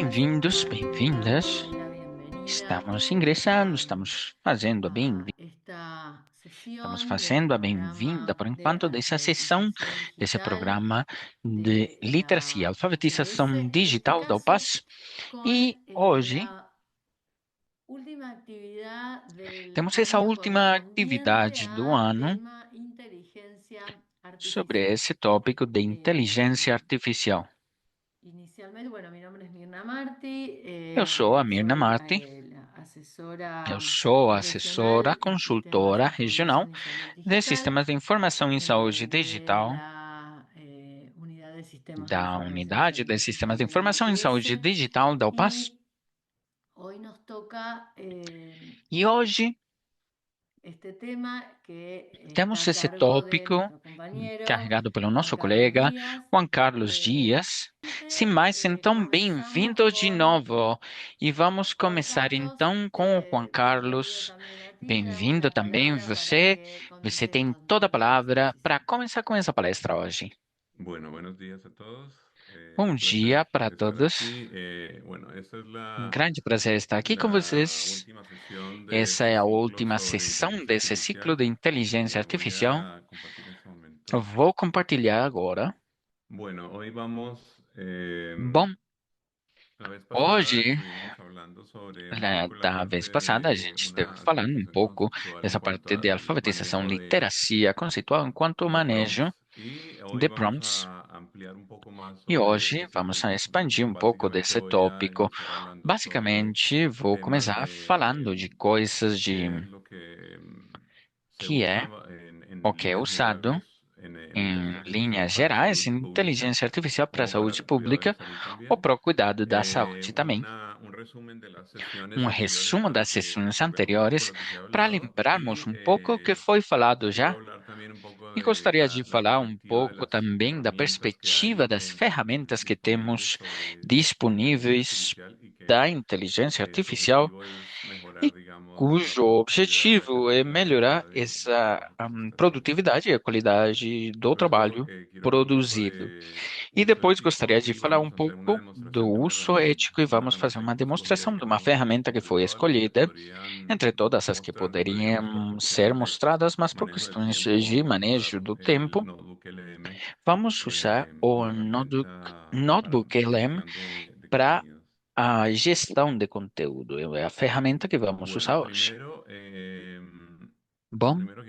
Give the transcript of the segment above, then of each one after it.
Bem-vindos, bem-vindas. doy la bienvenida Estamos ingressando, estamos fazendo a bem, a esta estamos sesión del fazendo a bem-vinda, programa por de enquanto, dessa sessão, alfabetización desse digital programa de de literacia e la alfabetização UPS, en este digital da caso UPAS. con E hoje la última actividad del temos essa año última correspondiente atividade do a ano tema inteligencia sobre artificial. esse tópico de inteligência Em, artificial. Inicialmente, bueno, mi nombre es Mirna Marti, Eu sou a Mirna soy Marti, la eu asesora sou a assessora, regional en sistemas de consultora regional información y salud de digital sistemas de informação em saúde de digital la Unidad de Sistemas de da Información y Unidade Salud de Sistemas Digital de de la Informação em Saúde UPS. Digital da UPAS. Y hoy nos toca E hoje este tema que está temos a esse cargo de tópico nuestro compañero carregado pelo Juan nosso Carlos colega Díaz. Juan Carlos Eh, Dias. Sem mais, então, Comenzamos bem-vindo de con novo. E vamos Juan começar Carlos, então com o Juan bienvenido Carlos. también a ti. Te damos Bem-vindo la também palabra para você. que Você comiences tem con toda a tu palavra para exposición. começar com essa palestra hoje. Bueno, buenos días a todos. Bom Un placer dia para estar todos. aquí. Bueno, esta es Um grande prazer estar aqui com la vocês. última sesión de Essa este é a ciclo última sobre sessão inteligencia desse ciclo artificial de que inteligência voy artificial. a compartir en este Eu momento. vou compartilhar agora. Bueno, hoy vamos, Bom, la vez pasada hoje, estuvimos hablando sobre un poco la da parte vez passada, a de gente esteve una falando um definición pouco conceptual en dessa cuanto parte de al alfabetização, manejo literacia conceitual enquanto de manejo prompts y hoy de vamos prompts. a ampliar un poco más E sobre hoje ese vamos a tema. expandir um pouco Básicamente desse voy a tópico. iniciar hablando sobre Basicamente, vou temas começar falando de coisas de qué es lo que se que usa é en o que é líneas usado generales en em inteligencia artificial linhas para gerais, salud em pública inteligência artificial para a o para saúde cuidado de pública salud ou también. para o cuidado da saúde também. Un resumen de las sesiones Um anteriores resumo para das que sessões recordemos un poco anteriores lo que se ha para hablado lembrarmos y um pouco o que foi falado quiero já. hablar también un poco E de gostaria de la falar um perspectiva de pouco las também da herramientas que perspectiva hay das ferramentas que disponibles temos sobre inteligencia disponíveis artificial y da que inteligência su artificial objetivo es mejorar, e digamos, la cujo productividad y objetivo é la melhorar calidad del essa trabajo que se está haciendo. produtividade e a qualidade do Luego trabalho quiero hablar un poco produzido. de E uso depois ético gostaria de y falar vamos um a hacer una pouco do demostración uso ético e de una vamos fazer herramienta uma que escogí ahí demonstração que de uma tengo ferramenta que entre foi todas las que escolhida podrían entre todas as que mostrarme, podríamos, por poderiam ser cuestiones de mostradas, mas por manejo del questões de tiempo, usar manejo do el tempo, Notebook LM vamos usar o como herramienta para Notebook LM gestión de para contenidos. a gestão de conteúdo. É a ferramenta que vamos usar Bueno, hoje. lo Bom, primero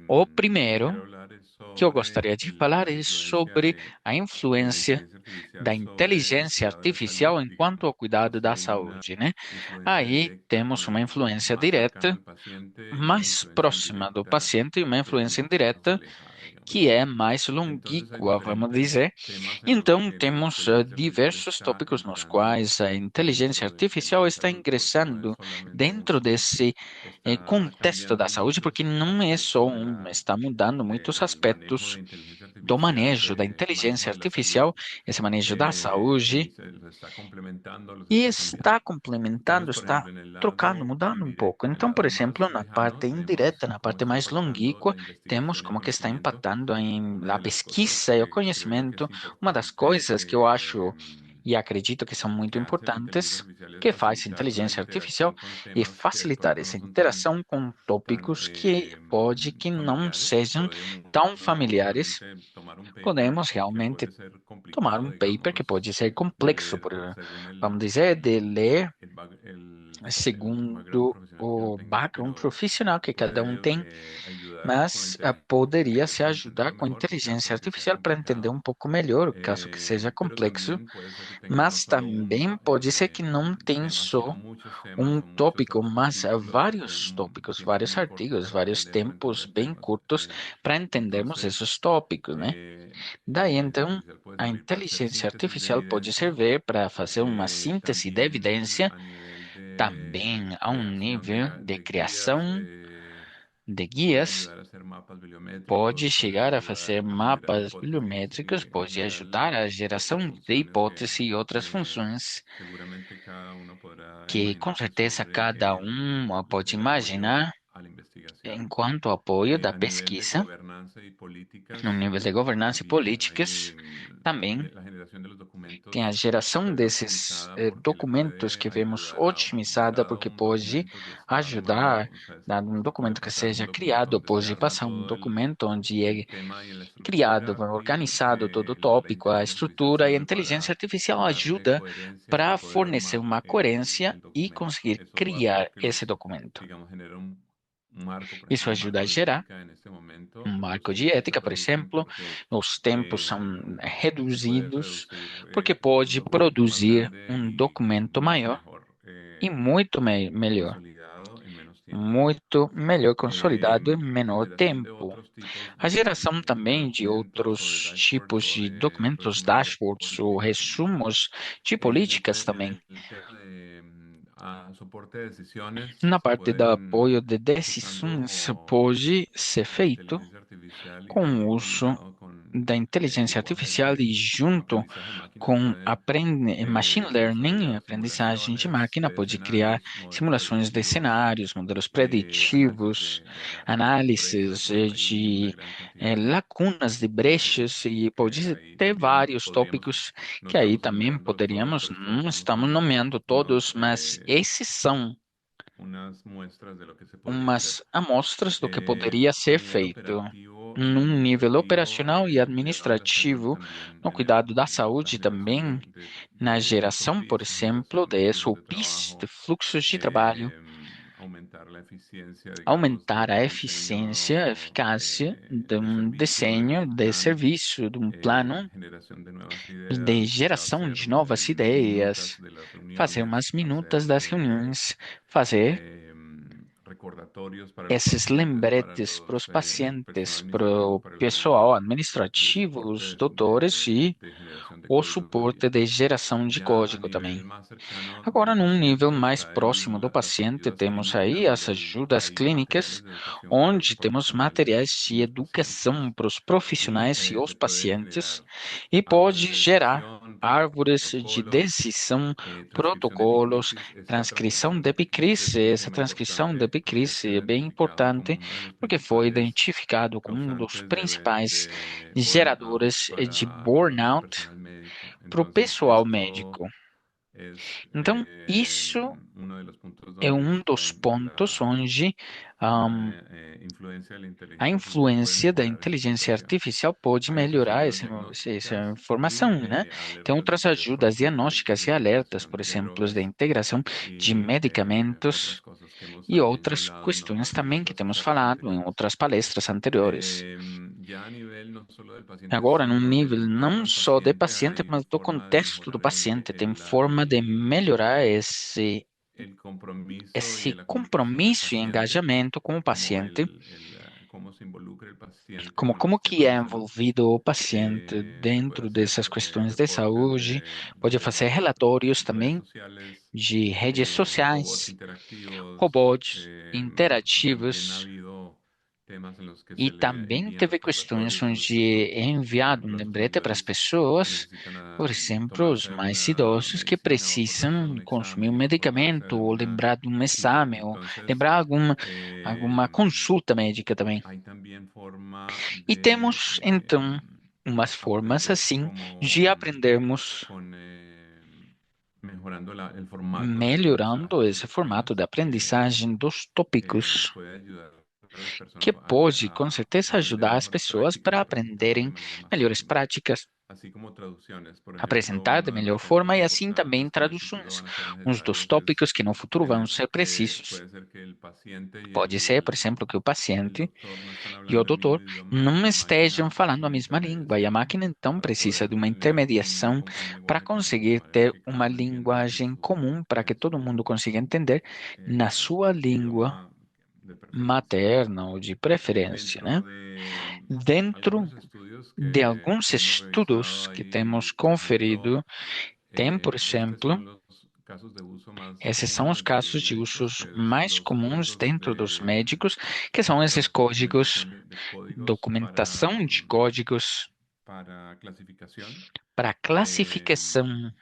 o que quiero primeiro hablar es que eu sobre gostaria de falar la é influencia sobre a de la influência inteligencia artificial da sobre el inteligência cuidado de la salud, artificial enquanto digamos. ao cuidado Esto da hay una saúde, né? influencia Aí directa temos uma con influência más cercana direta, al paciente y una mais influencia próxima do indirecta paciente e uma influência más indireta alejada, digamos. que é mais Entonces hay longínqua, vamos diferentes dizer. temas en los Então, que la temos inteligencia artificial diversos está tópicos nos entrando quais a inteligência dentro de artificial la está salud, porque no es ingressando solamente un dentro plus, desse está contexto da cambiando saúde, porque muchos não é só aspectos está mudando muitos del manejo aspectos de inteligencia do artificial, manejo da de manejo inteligência de la salud, artificial, esse manejo da y saúde, se los está complementando, los e está cambiando. está complementando, Entonces, por está ejemplo, en el trocando, lado mudando um pouco. en el Então, por lado exemplo, más na parte lejano, indireta, tenemos na cómo parte está mais impactando longínqua, la temos investigación y el como que está conocimiento. impactando em Una a de las cosas pesquisa e o que creo yo que conhecimento. es Uma das importante coisas que eu acho e acredito que são muito que hace la inteligencia importantes, artificial es que faz a facilitar la inteligência artificial, interacción con é temas que de facilitar pronto essa no son tan, interação com tan tópicos que pode que não familiares. sejam Puede tão uno familiares. realmente tomar un paper Podemos que realmente puede ser tomar complicado, um paper que digamos, pode ser de complexo, leer según vamos dizer, de ler el background segundo profesional que uno o tenga, background pero profissional que cada um puede tem, ayudar con la mas poderia se inteligencia a ajudar entenderlo com a mejor, inteligência caso que sea artificial para entender complicado. um pouco melhor, caso que seja Pero complexo, también puede ser que tenga no mas solo também un pode ser que não tenha tema, sino só muchos um temas o muchos tópico, mas artículos vários en tópicos, tiempos vários muy cortos artigos, para vários aprender o tempos entender bem temas. curtos para entendermos Entonces, esses tópicos, né? la Daí inteligencia então artificial puede a servir para hacer inteligência síntesis de artificial pode evidencia, servir para fazer uma síntese de también evidência, a nivel de também a um creación nível de de guías, criação de puede guias, ayudar a hacer mapas pode bibliométricos, puede chegar a ayudar fazer a generar mapas hipótesis bibliométricos, y en pode general ajudar a otras geração de funciones hipótese e outras funções seguramente cada uno podrá que com imaginarse certeza cada sobre um pode el apoyo imaginar a la investigación. enquanto apoio da A nivel de pesquisa, gobernanza y no políticas, nível de governança e también políticas, também la generación de los tem a documentos geração se ve desses optimizada porque le documentos que puede vemos ayudar a otimizada, dado porque un pode documento que está armado, ajudar, o sea, dado um se puede documento que pasar un seja documento criado, donde se pode arma passar um todo documento onde é el tema y en la criado, estructura y organizado todo o la tópico, a inteligencia artificial estrutura, e a sirve inteligência para artificial darle ajuda coherencia y para poder fornecer armar uma coerência el e documento. conseguir Eso hace criar que esse los, documento. digamos, genera un marco, por ejemplo, Isso un ajuda a marco de gerar ética en este momento, um los marco de tiempos se ética, por reducen exemplo, porque os tempos são se puede reduzidos, producir porque un pode documento más produzir grande um y documento mucho maior mejor e muito melhor, consolidado en menos tiempo. muito melhor consolidado em menor Generación de tempo. otros tipos A geração de também de documentos o de outros tipos dashboards o de de documentos, resúmenes de dashboards ou políticas también. resumos de políticas En também. el tema de soporte de decisiones, Na se parte do apoio pueden, de decisões, usando pode ser la feito inteligencia artificial y com o también uso combinado con da inteligência lenguaje artificial e junto aprendizaje de máquina, se com pueden machine learning, desarrollar aprendizagem de simulaciones máquina, de pode criar escenarios, modelos simulações de predictivos, cenários, modelos análisis preditivos, de brechas análises por ahí, una de gran cantidad lacunas de brechas e que pode ahí ter también vários podríamos, tópicos no que aí estamos também enumerándolos todos, poderíamos, pero não estamos estamos dando nomeando todos, unos, mas esses são unas muestras de lo que se podría hacer. umas amostras do que poderia A ser nivel feito operativo y num nível administrativo, operacional e el cuidado de la salud administrativo, también no cuidado da la saúde generación também, na de geração, por SOPs, exemplo, generación de de flujos de SOPs, de trabajo, fluxos de trabalho, aumentar la eficiencia, digamos, aumentar a del eficiência, a diseño eficácia de de um servicio, de desenho un de plan, serviço, de um plano generación de nuevas de ideas, geração hacer de novas ideias, minutas de las fazer reuniones, umas hacer minutas das reuniões, fazer recordatorios para los esses pacientes, para lembretes para los os el pacientes, personal para administrativo, o para el pessoal de administrativo, soporte os doutores e de generación de o código suporte también. de geração de Ya a código nivel também. más cercano Agora, del num nível paciente mais está próximo do las paciente, ayudas temos aí clínicas as donde ajudas clínicas, materiales de educación para los onde temos materiais profesionales de y educação pacientes para os y profissionais e os se pueden pacientes, crear e pode árboles de gerar decisión, árvores de protocolos, decisão, transcripción de protocolos, epicrisis. Esta transcrição transcripción de de epicrisis epicris. es un Essa tema transcrição de importante porque ha epicris sido é bem identificado como importante, uno de los porque foi principales identificado como um dos causantes principais de burnout geradores de para el burnout personal médico. para o Entonces, pessoal esto médico. es Então, isso uno de los puntos é donde um dos pontos onde la ahm, influencia de la a inteligencia artificial puede influência da mejorar essa inteligência situación. artificial pode Hay otras melhorar ayudas essa diagnósticas informação, y né? Tem alertas outras de ajudas fraude, diagnósticas e predicciones de alertas, integración por de exemplo, de drogas integração de y otras medicamentos cosas que hemos e también outras hablado en questões otras também que temos charlas falado em anteriores. outras palestras anteriores. Ya a nivel no solo del paciente, Agora, num sino del nível entorno não del só de paciente, paciente, hay mas do forma de contexto do mejorar paciente, tem forma de melhorar el compromiso y esse la comunicación del compromisso e paciente, engajamento com o paciente, cómo se involucra el paciente como, con como los que temas é de salud. envolvido o paciente Se puede dentro hacer dessas questões de reportes saúde, pode fazer relatórios redes também sociales, de redes robots sociais, interactivos. robôs También ha interativos, habido temas en los que e se le também envían teve questões recordatorios a onde é enviado um los lembrete para as mayores que pessoas, necesitan por exemplo, os tomarse mais alguna idosos que medicina o acordarse de precisam un consumir um examen o acordarse medicamento, de ou una lembrar de um cita. exame, ou Entonces, lembrar alguma em, consulta médica também. hay también forma E de temos, então, umas formas aprender assim de como aprendermos con mejorando el formato de melhorando aprendizaje de esse los formato de temas aprendizagem dos tópicos, puede ayudar a las que personas pode, com certeza, aprender ajudar as mejores pessoas prácticas para y presentarlas de aprenderem manera más melhores óptima, práticas, así como traducciones. Por ejemplo, apresentar de uno de melhor los temas forma e assim também importantes que en el futuro traduções. van a ser Uns dos necesarios es tópicos que no futuro vão ser precisos. puede ser que el paciente Pode ser, por exemplo, que o el paciente doctor no están e o hablando el mismo doutor idioma y não la estejam máquina hace falando a una mesma língua e a intermediación máquina então para precisa poder de uma tener intermediação un para lenguaje común, de conseguir manera ter que uma cada uno entienda linguagem comum para que en todo mundo su consiga entender na sua língua idioma de preferencia. materna ou de preferência, Dentro né? de Dentro algunos estudios de que alguns hemos estudos revisado que ahí, temos por ejemplo, conferido, tem, por estos exemplo, son los casos de uso más esses são comunes os dentro de los casos de médicos, usos que es mais los comuns códigos dentro dos médicos, que são esses códigos, documentación de códigos documentação de códigos para clasificación para de classificação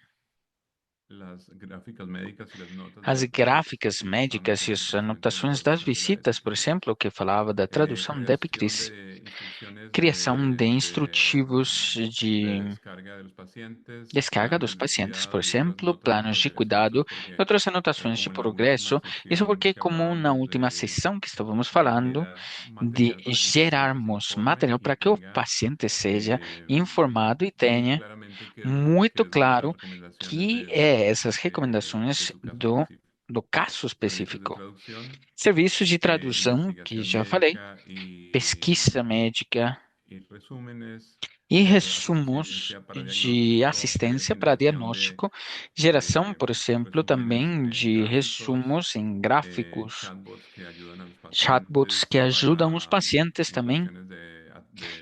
las gráficas médicas y las notas de As los pacientes, gráficas médicas e usamos as precisamente la anotações das traducción de la visitas, por descripción. exemplo, que falava da tradução da Creación Epicris, de instrucciones criação de de, instrutivos de de descarga de los pacientes, descarga dos planes de pacientes, por cuidado y otras exemplo, notas de planos de progreso. Esto cuidado es e porque, outras anotações de como en la última progresso. Isso sesión porque, que como na hablábamos última sessão que estávamos de falando, generar de material para que el paciente se gerarmos informe material y para que o tenga paciente seja eh, informado e muy tenha claramente qué muito es las claro recomendaciones que de, é essas de recomendações su caso específico. do caso Servicios de específico. traducción, Serviços de tradução, que investigación já falei, médica pesquisa médica y resúmenes, e resumos asistencia para de diagnóstico, assistência para generación diagnóstico, geração, por exemplo, resúmenes também de gráficos, resumos em gráficos, chatbots que ayudan a los chatbots que pacientes ajudam os pacientes en também cuestiones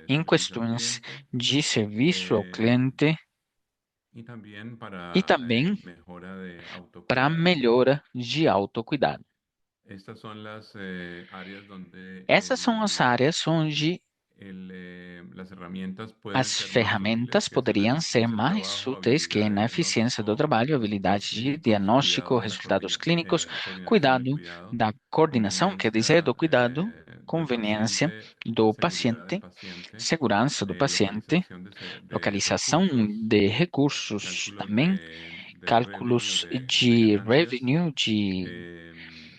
de em servicio al questões cliente. de serviço ao eh, cliente y también e para também mejora de para autocuidado. melhora de autocuidado. Estas son las áreas donde Essas são as áreas onde las herramientas pueden as ser más útiles, ferramentas que poderiam ser es el mais trabajo, úteis que habilidad de na eficiência do diagnóstico, trabalho, resultados habilidade de clínicos, diagnóstico, cuidado de la resultados clínicos, coordinación del cuidado cuidado, da coordenação, quer dizer, conveniencia do cuidado, del conveniência paciente, do seguridad del paciente, paciente, segurança do paciente, localización de localização recursos, de recursos cálculos também, de revenue, cálculos de de ganancias, revenue, de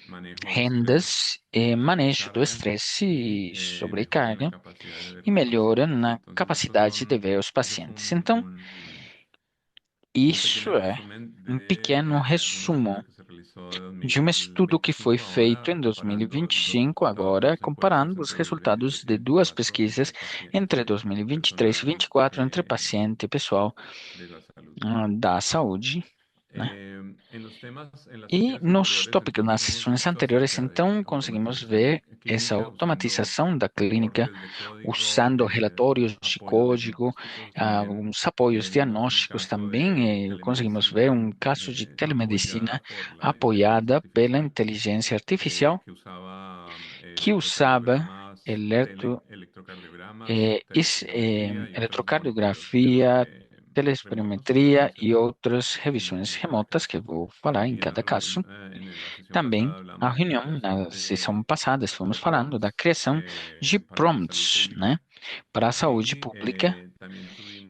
manejo de estrés rendas, manejo do sobrecarga estresse y e mejora en la sobrecarga capacidad de ver e a los melhora pacientes. na Entonces, capacidade de ver os eso es pacientes. Então, un isso pequeño é resumen um de pequeno un estudio resumo que se realizó de de um estudo que foi 2025, feito ahora em comparando los 2025, resultados de agora dos encuestas comparando os entre resultados 2023 y de duas 2024 pesquisas entre entre pacientes y 2023 e personal 2024 entre paciente e pessoal de la salud. da saúde, né? En los temas, en las E sesiones nos anteriores, tópicos, nas entonces hemos sessões visto anteriores, acerca de então, conseguimos automatización ver essa clínica usando automatização da clínica, reportes de código, usando relatórios de apoyos código, diagnósticos. También alguns apoios vimos un diagnósticos caso de também. Conseguimos ver telemedicina um caso de telemedicina apoyada por la inteligencia apoiada pela artificial inteligência artificial que usaba que usava electrocardiogramas electrocardiogramas, telespirometría y otros monitoreo eletrocardiografia, remotos telespirometria referencias e outras revisões en cada remotas que caso. eu vou falar em Y en la cada reunión, caso. en la sesión Também, pasada a hablamos de reunião, creación na sessão passada, estamos de falando da prompts criação de para la salud prompts, né, pública para a saúde y pública. también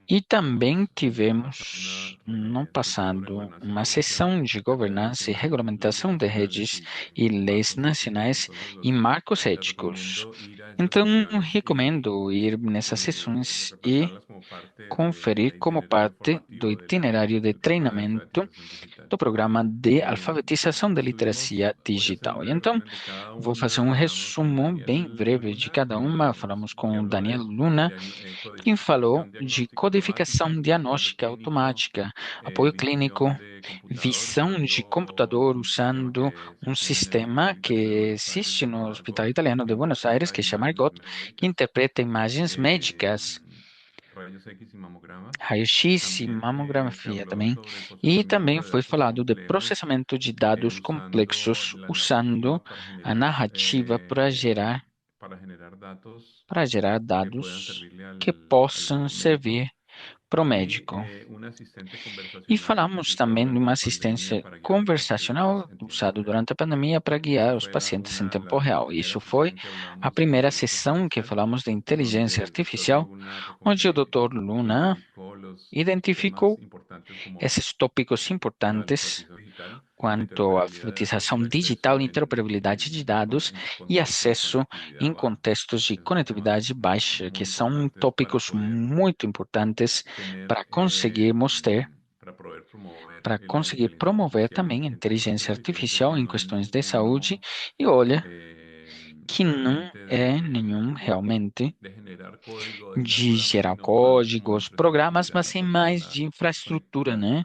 E também tuvimos en el semana pasada una tivemos, no sesión sobre passado, gobernanza y uma regulación sessão de de governança e regulación de leyes regulamentação de nacionales redes e y leis marcos éticos. nacionais Entonces, e marcos les éticos. recomiendo ir a estas Então, sesiones y recomendo ir nessas sessões e repasarlas como parte conferir del como itinerario parte do formativo itinerário de del programa de treinamento alfabetización digital. do programa de Eh, alfabetização de literacia Voy a hacer un digital. E breve então, resumen de cada vou fazer una. um Hablamos con resumo bem Daniel breve de Luna, cada uma. Falamos com que o habló Daniel de Luna, quem falou codificación de diagnóstica codificação automática, apoyo diagnóstica clínico, automática, apoio clínico, visión de computador visão de usando computador un sistema usando que se um tiene en el sistema Hospital Italiano de que Buenos Aires existe no llamado Hospital Argot, Italiano que de Buenos Aires, interpreta que chama imágenes Argot, que médicas, interpreta imagens eh, médicas, rayos X y mamogramas. raio-x e También se mamografia habló também. sobre el E procesamiento também de foi datos falado de complejos processamento de dados usando complexos, la usando narrativa para a generar, narrativa datos para gerar que puedan dados servirle que al possam médico servir para o y médico. un asistente E conversacional falamos usado também de durante uma la pandemia assistência para guiar a los pacientes conversacional en tiempo usada real. durante a pandemia para Esa guiar os fue pacientes em tempo la real. primera Isso foi sesión que a hablamos de primeira inteligencia sessão que artificial, falamos de inteligência donde el doctor artificial, Luna como onde o que Dr. Luna identificó los temas identificou importantes como esses tópicos lo de la importantes alfabetización digital, la quanto à interoperabilidad de datos, alfabetização el digital, acceso interoperabilidade de dados en e contextos de acesso conectividad em baja. contextos de Esos son temas conectividade baixa, que muy são importantes tópicos muito importantes tener, para conseguirmos ter, para poder promover para la conseguir inteligencia promover artificial também a en temas inteligência científicos. Esto artificial em no es questões de saúde. ninguno E olha eh, que não realmente é nenhum realmente de generar código, de generar de programas, gerar sino más como de códigos, programas, mas infraestructura sim porque mais de infraestrutura, né?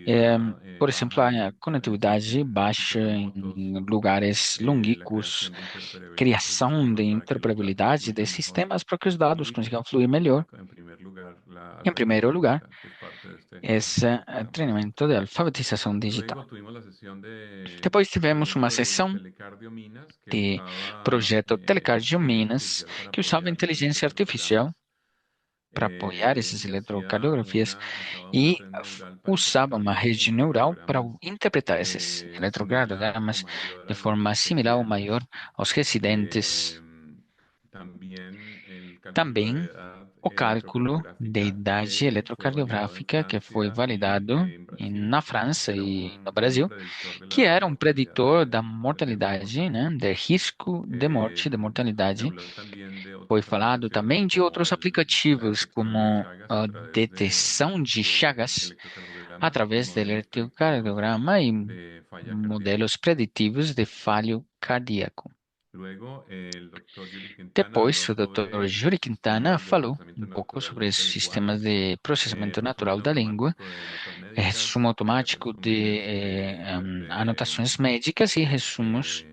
conectividad Por exemplo, baja a en conectividade baixa sitios em remotos, lugares la longínquos, creación de criação de sistemas para que los datos interoperabilidade de fluyan mejor sistemas para que os dados y, consigam fluir melhor. en primer lugar, la Em primeiro alfabetización lugar, digital, que es parte de este esse programa. treinamento de alfabetização digital. Luego tuvimos la sesión de Depois tivemos uma proyecto sessão Telecardio Minas, que de usaba projeto Telecardio inteligencia Minas, artificial para que usava apoyar inteligência diferentes artificial programas para apoiar essas Hacía eletrocardiografias trabajo e reneural para usava uma interpretar rede estos neural para electrocardiogramas interpretar esses similar o eletrocardiogramas mayor de a los forma similar ou residentes. maior aos residentes. Em, También el cálculo de Também edad o cálculo da electrocardiográfica idade que fue validado en eletrocardiográfica que foi Francia y validado en na Brasil. França Era e no un Brasil, predictor de que la era um mortalidad preditor da del riesgo de mortalidade, né, mortalidad. do risco de morte, de Se mortalidade. habló también de Foi otras falado aplicaciones também de como outros la aplicativos, detección de como Chagas a a través detecção de de chagas electrocardiograma y através do modelos predictivos eletrocardiograma e de falla cardíaca. modelos preditivos de falho cardíaco. Luego, el doctor Yuri Quintana Depois, habló o Dr. sobre Júri Quintana sistemas de falou procesamiento um pouco natural sobre del esses sistemas lenguaje, de processamento natural resumen da língua, automático de notas resumo médicas, automático de resúmenes anotações médicas e resumos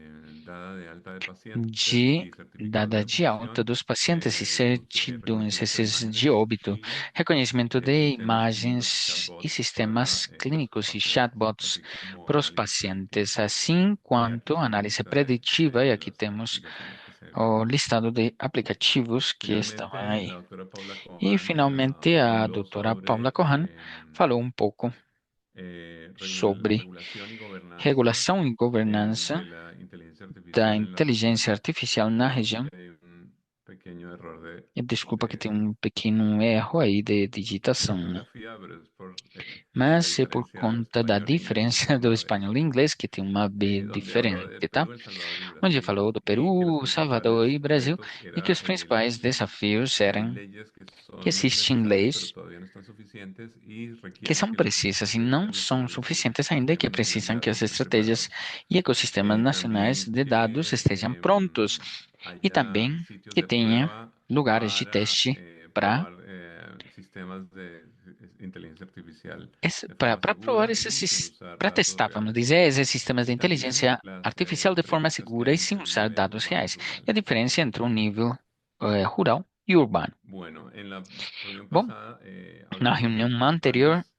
dada de alta de pacientes de y certificados de dada de alta defunción, dos pacientes e certidões, reconocimiento de esses de imágenes óbito, y reconhecimento de sistemas clínicos y imagens e chatbots para sistemas los clínicos e pacientes, chatbots así como para os análisis pacientes, predictivo. assim Aquí quanto está una análise lista preditiva, e de aqui las temos aplicaciones que se o vieron. listado de aplicativos que estavam Finalmente, aí. la doctora Paula E, Cohen finalmente, a habló doutora Paula sobre Kohan falou um pouco sobre regulación y gobernanza regulação e governança de la inteligencia da artificial en la región. inteligência artificial na região. Aquí hay un pequeño error E desculpa que tem de um pequeno erro aí de digitação, né? ortografía, pero es por la Mas é por diferencia conta da español-inglés diferença donde do habla de espanhol e México, inglês, que tem uma B donde habló de diferente, tá? Perú, El Salvador y Onde Brasil, falou do y que los Peru, Salvador e principales Brasil, retos e que era os principais desafios que hay eram leyes que que son existem necesarias pero leis todavía no estão suficientes y que requieren são que los precisas e não ecosistemas são de suficientes ainda e que Machine precisam que as Learning estén estratégias preparados. e ecossistemas nacionais También de dados que estejam prontos e haya também sitios que de tenha prueba lugares de para teste para probar sistemas de inteligencia artificial de para forma provar segura esses y sin usar para datos testar, vamos reales. dizer, esses sistemas de Y también inteligência las artificial de forma brechas que segura e hay sem entre el usar nivel dados urbano y reais. E rural. a diferença entre um nível rural e urbano. Bueno, en la reunión Bom, pasada na hablamos de reunião los anterior principales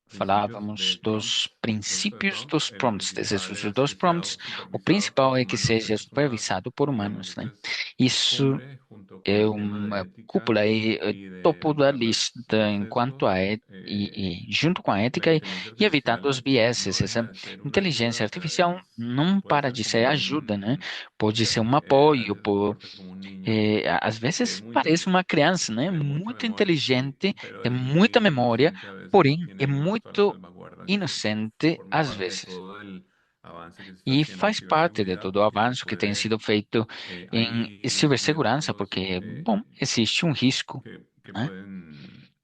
principios falávamos de dos prompts, del uso de princípios prompts. dos El prompts, desses principal usos es dos que sea prompts. O supervisado por principal los é que humanos. seja Esa es una, supervisado por humanos, digamos, né? esa es Isso cumbre junto con é el tema de uma ética cúpula aí, y de topo da evitar lista los enquanto a sesgos. junto com a La ética inteligencia e evitando artificial os no vieses. deja Essa de ser una inteligência ayuda, artificial não puede para ser de como ser ajuda, né? Pode ser um a apoio, veces se comporta como un niño, às vezes parece muy, uma criança, né? de mucha Muito memoria, sí, inteligente, pero tem es muita muy memória, inocente a veces y porém tiene é algunas zonas muito salvaguardas y eso inocente forma às parte de vezes. todo el avance que se está E haciendo en faz parte de ciberseguridad todo o porque se avanço que tem puede, sido feito em hay cibersegurança, métodos porque, bom, existe um risco, que né, pueden,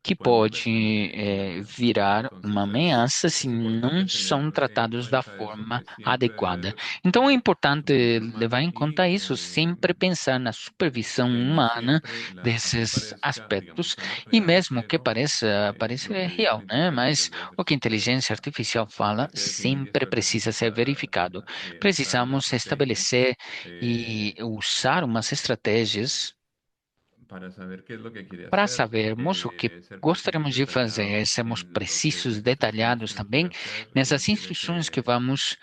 que pueden pode volverse violentos. virar uma Entonces ameaça se es importante não tener são en tratados da cuenta eso, forma que siempre debe adequada. haber Então é importante supervisión levar humana em y conta isso, sempre pensar na supervisão no humana siempre así desses parezca, digamos, aspectos, tan e real, mesmo que pero pareça lo que dice real, la né? inteligencia Mas artificial debe ser o que a siempre inteligência artificial fala hay que definir y sempre precisa ser estrategizar verificado. usar una Precisamos estrategia estabelecer e eh, usar umas estratégias para saber qué es lo que quiere para hacer, sabermos o que ser precisos, gostaríamos de fazer, detallados sermos en lo que precisos, las instrucciones detalhados tienen que também hacer, nessas quiere instruções que vamos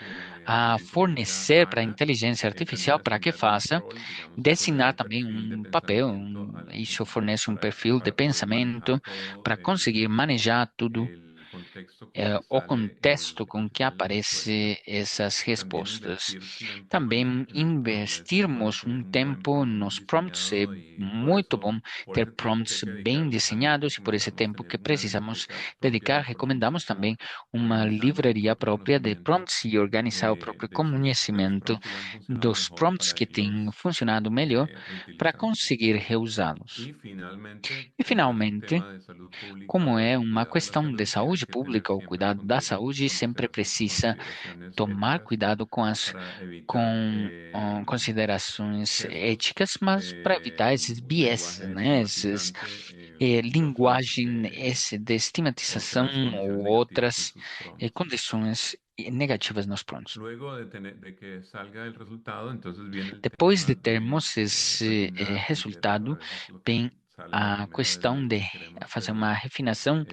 que a la inteligencia fornecer para a haga, inteligência también artificial para que asignarle un faça, rol, digamos, designar ponerle un também perfil de um papel, pensamiento isso fornece um perfil de para poder manejar pensamento todo para conseguir manejar tudo el contexto con que o sale contexto com el que final de la respuesta. aparece essas También respostas. invertir tiempo Também en el prompt. Puede investirmos que um un buen tempo prompt nos prompts, é diseñado y muito bom por ter ese tiempo que hay prompts que bem dedicarle, también desenhados e por esse recomendamos tempo tener que una precisamos biblioteca propia dedicar, de prompts recomendamos como também uma organizando su livraria propio própria de conocimiento prompts e organizar o próprio de los conhecimento prompts que le han funcionado dos mejor prompts para que têm irlos funcionado melhor para reutilizando. conseguir reusá-los. Y finalmente, E como es un finalmente, tema de salud pública como o é de uma cuidado de la questão de salud, hay saúde que tener pública, o siempre cuidado da saúde, sempre precisa consideraciones tomar éticas cuidado com as para evitar considerações sesgos, éticas, mas para evitar esses biases, lenguaje né? Esses estigmatizante y otras linguagem esse de estigmatização otras condiciones ou negativas en outras sus prompts. condições negativas nos prontos. Luego de que salga el resultado, entonces viene el Depois de tema de termos esse rellenar y resultado, integrar. A veces lo que vem sale la a primera vez questão lo de que queremos, fazer uma pero refinação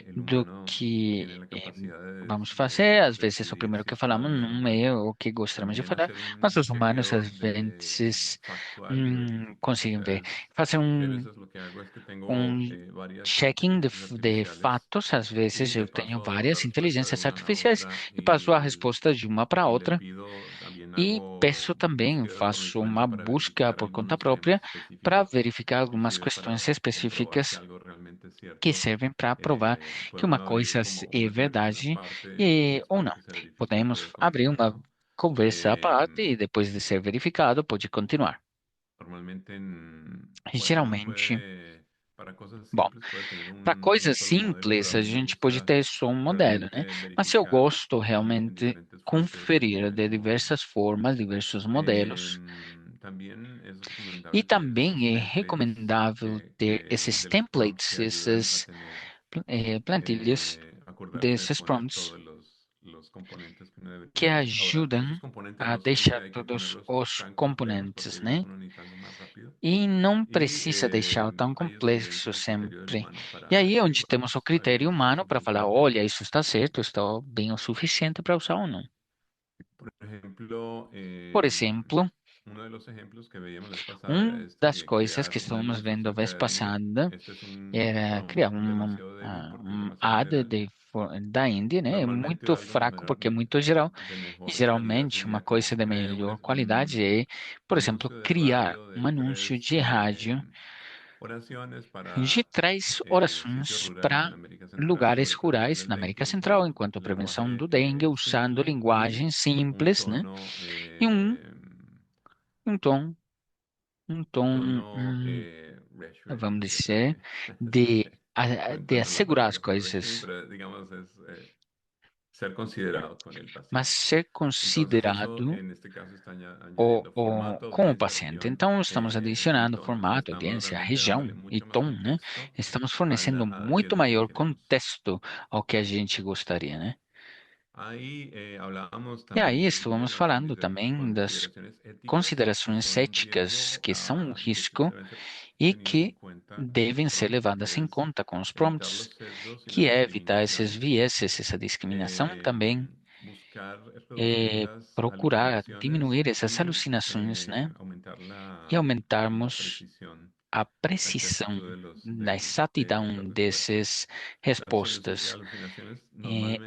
el do humano que tiene la capacidad vamos fazer. de Às vezes, o decidir primeiro si que está falamos mal o não no, é pero o que gostaríamos de también falar, hacer mas un os humanos chequeo às vezes factual y verificar. O conseguem sea, ver. Fazer yo a veces lo que hago es que tengo um varias checking inteligencias de artificiales fatos. Às vezes y eu le tenho paso la várias respuesta de inteligências una a artificiais otra e passo a resposta de uma para y le outra. pido, también E hago peço também, búsquedas por mi faço uma cuenta para busca verificar por conta algunos própria ejemplos para específicos, verificar algumas inclusive questões para comprobar que específicas algo realmente es que cierto. servem para provar que uma Podemos abrir coisa como é una conversación verdade aparte ou después de não. que se verifique todo Podemos eso, abrir uma ¿no? conversa à parte Em, e depois de ser verificado, pode continuar. Normalmente, bueno, uno Geralmente, puede, para cosas bom, simples, puede tener para un coisas solo modelo, pero simples, a a mí me gente pode gusta ter só um modelo, né? realmente Mas se eu verificar gosto en realmente diferentes fuentes y conferir tener de como diversas formas, diversos modelos. También es E recomendable tener esos também é templates recomendável ter esses de los prompts templates, que ayudan a essas tener, plantilhas acordarse de desses poner prompts todos los componentes que uno debe que tener. Ahora, esos ajudam componentes a no deixar siempre hay que todos ponerlos os tan complejos porque componentes, a veces né? uno necesita algo más rápido. E não Y precisa deixar tão ahí es donde complexo entra el criterio del sempre. humano E para aí é onde decir, temos o vamos, critério haríamos humano esto para falar, simplemente. olha, isso está certo, está bem o suficiente para usar ou não. Por ejemplo, Por exemplo, uno de los ejemplos que veíamos la vez pasada era este das de coisas que crear un estávamos anuncio vendo a vez acerca de dengue. passada Este es era criar prompt demasiado débil porque es um demasiado ad general. da Índia, né? É Normalmente muito algo fraco porque é muito geral. de E mejor calidad geralmente uma sería coisa como de crear melhor qualidade é, por exemplo, anuncio de criar radio um de anúncio tres de rádio oraciones de para 3 orações sitios rurales en para América Central lugares sobre prevención rurais del na América dengue Central, con enquanto a prevenção do lenguaje dengue, usando simple y linguagem un simples, né? tono, E um tom, um tom, vamos dizer, reassuring. de, de Encuentro la assegurar as palabra por reassuring, coisas, pero digamos es ser considerado con el mas paciente. ser Entonces eso considerado en este caso está añadiendo formato, com o audiencia, paciente. región Então, estamos y adicionando tono. Y formato, estamos audiência, realmente dándole região e mucho más tom, né? contexto Estamos a, fornecendo qué es muito lo que maior queremos. contexto ao que a gente gostaria, né? Ahí hablábamos E aí también de estamos las falando também das consideraciones éticas que considerações son un éticas riesgo que são um y que risco deben ser e tenidas en que cuenta en los devem ser prompts, levadas que em es conta com os evitar prompts, los sesgos y que las é evitar esses discriminaciones, vieses, essa discriminação também, buscar reducir las procurar alucinaciones diminuir essas y alucinações, né? aumentar E la aumentarmos precisión, a la precisão exactitud da las exatidão respuestas. dessas Las respostas. alucinaciones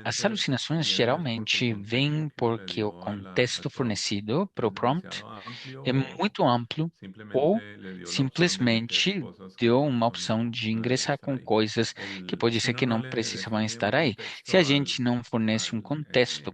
As normalmente alucinações vienen es porque el geralmente contexto vêm que uno le porque o dio contexto al prompt fornecido para o es prompt demasiado amplio é o muito amplo ou simplemente le dio la opción de meter simplesmente cosas que de deu uma pronto opção de no deberían ingressar estar com ahí. coisas que pode Si ser uno que no não le precisavam define un estar aí. Se a contexto gente não fornece um al, contexto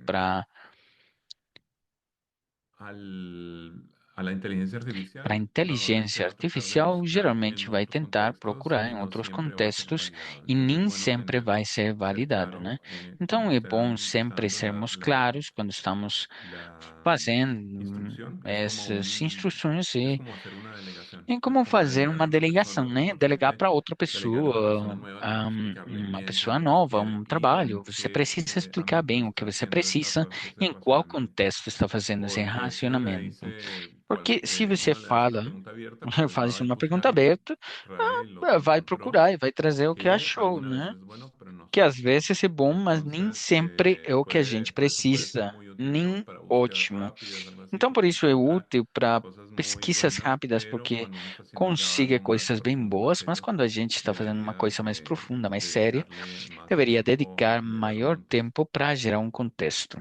a la inteligencia para a artificial, normalmente inteligência va a tratar de artificial, buscar geralmente en vai otros tentar contextos procurar y em no outros siempre va a ser contextos validado. e Entonces es nem bueno sempre vai ser ser validado, né? claro Então cuando é bom está sempre dando sermos claros quando estamos la fazendo instrucción. essas instruções Es e como hacer una delegación. em Es como como fazer delegar a uma una delegação, persona né? uno tiene Delegar que para outra delegar a una persona pessoa, nueva, tiene que explicarle uma bien qué pessoa es lo que nova, um quiere y trabalho. en Você qué precisa explicar ámbito bem o que está você haciendo precisa e ese em qual racionamiento. contexto está fazendo esse Porque si uno le racionamento. dice, Porque se você uno le hace una fala, pregunta abierta, pues va faz a uma pergunta buscar y aberta, trae lo que vai encontró, procurar e vai trazer o que que achou, alguna vez né? es bueno, pero no Que às siempre. vezes é bom, mas nem Entonces, sempre é o que a gente por eso puede ser precisa, muy útil, digamos, nem para búsquedas ótimo. rápidas, algo así, Então, por porque isso é encuentra útil para cosas muy pesquisas buenas, rápidas, pero porque cuando uno está haciendo ya consiga algo más coisas bem profundo, más boas, mas serio, quando a gente está fazendo uma deberías coisa mais profunda, mais séria, dedicarle más deveria tiempo dedicar de maior verlo antes. tempo para gerar um contexto.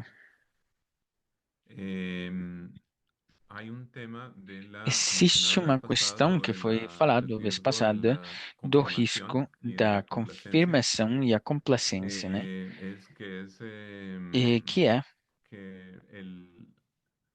Em, Hay un tema Existe mencionado la vez uma pasada questão que sobre foi el falado a vez riesgo de passada la do confirmación risco y de da la complacencia, confirmação e a complacência, né? es E que é que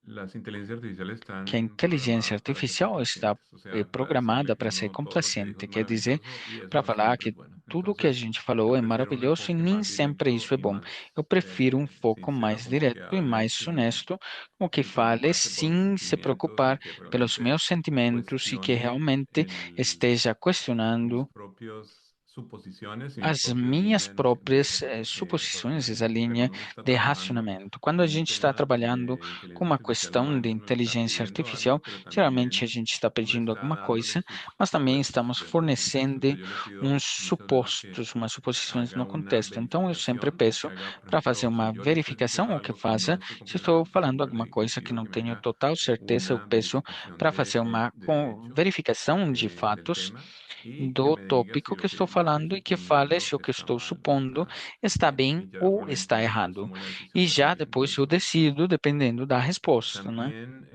las inteligencias artificiales que a están inteligência programadas para ser artificial está complacientes, o sea, para programada decirle que para ser uno todo lo que dijo complacente, es quer dizer, maravilloso y eso para no falar siempre es que bueno. tudo que a Entonces, gente yo falou é prefiero un maravilhoso e enfoque nem más sempre directo isso é y bom. Eu más prefiro um foco sincero, mais como direto que e hable mais honesto, com que sin fale preocuparse por mis sem se sentimientos y preocupar que pelos realmente meus sentimentos e que cuestione realmente esteja mis questionando propios suposiciones y mis as propias minhas líneas próprias de suposições, essa razonamiento, pero linha uno está de trabajando racionamento. Quando a en un gente está tema trabalhando de com inteligencia uma artificial, questão bueno, de uno le está inteligência pidiendo artificial, algo, pero geralmente a también gente está uno pedindo está alguma dándole coisa, sus, mas também pues estamos dentro del contexto. fornecendo Entonces yo le uns pido muchas veces que supostos, umas suposições haga no una contexto. Então, eu sempre verificación o que peço haga, por para fazer ejemplo, si uma yo le estoy verificação diciendo ou que algo que no faça, estoy se estou completamente falando seguro, alguma le coisa que pido não que me tenho haga total certeza, eu una peço verificación para fazer uma de hecho verificação de del fatos tema y que do me diga si tópico lo que que yo estou le estoy falando e que fale suponiendo se o que está estou mal o supondo está está bien. bem Y ya ou con la está después errado. tomo la E decisión já dependiendo depois del eu contexto. decido dependendo da resposta, né? También,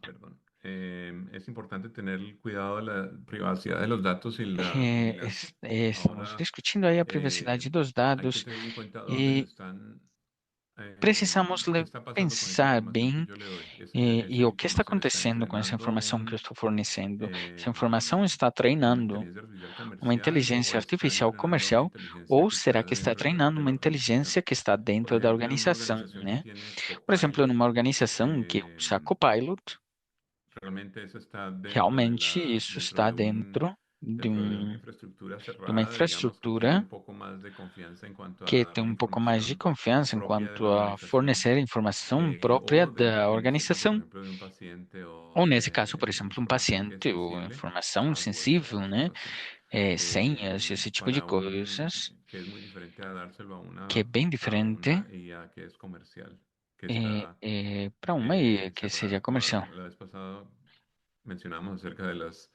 perdón, es importante tener el cuidado de la privacidad de los datos y la vigilancia. Estamos Ahora, discutindo aí a eh, privacidade dos hay que dados tener en cuenta dónde se e están, precisamos qué está pasando con esa pensar información que bem yo le doy. e Esa o que está información está acontecendo com essa entrenando informação que eu estou fornecendo. Essa em, informação está una treinando inteligencia artificial uma comercial o inteligência está artificial entrenando a una comercial inteligencia ou que será está que está dentro treinando de uma la organización. inteligência que está Por dentro da ejemplo, en una organização, organización que né? tiene Por exemplo, Copilot, numa organização que usa em, Copilot, realmente eso está realmente isso está dentro de una infraestructura de uma cerrada, digamos, que tiene infraestrutura un poco más de confianza en cuanto a que dar tem la um pouco mais de información confiança propia de la enquanto a organización fornecer informação própria da en este caso, por organização. ejemplo, de un paciente o Ou nesse caso, por de exemplo, um información que es paciente ou sensible, informação passwords o sensível, cosas né? así, Senhas, esse tipo de para coisas, que es muy diferente a dárselo que é bem a diferente una IA que es comercial, que está para uma IA que seja cerrada. Como comercial. la vez pasada mencionamos acerca de las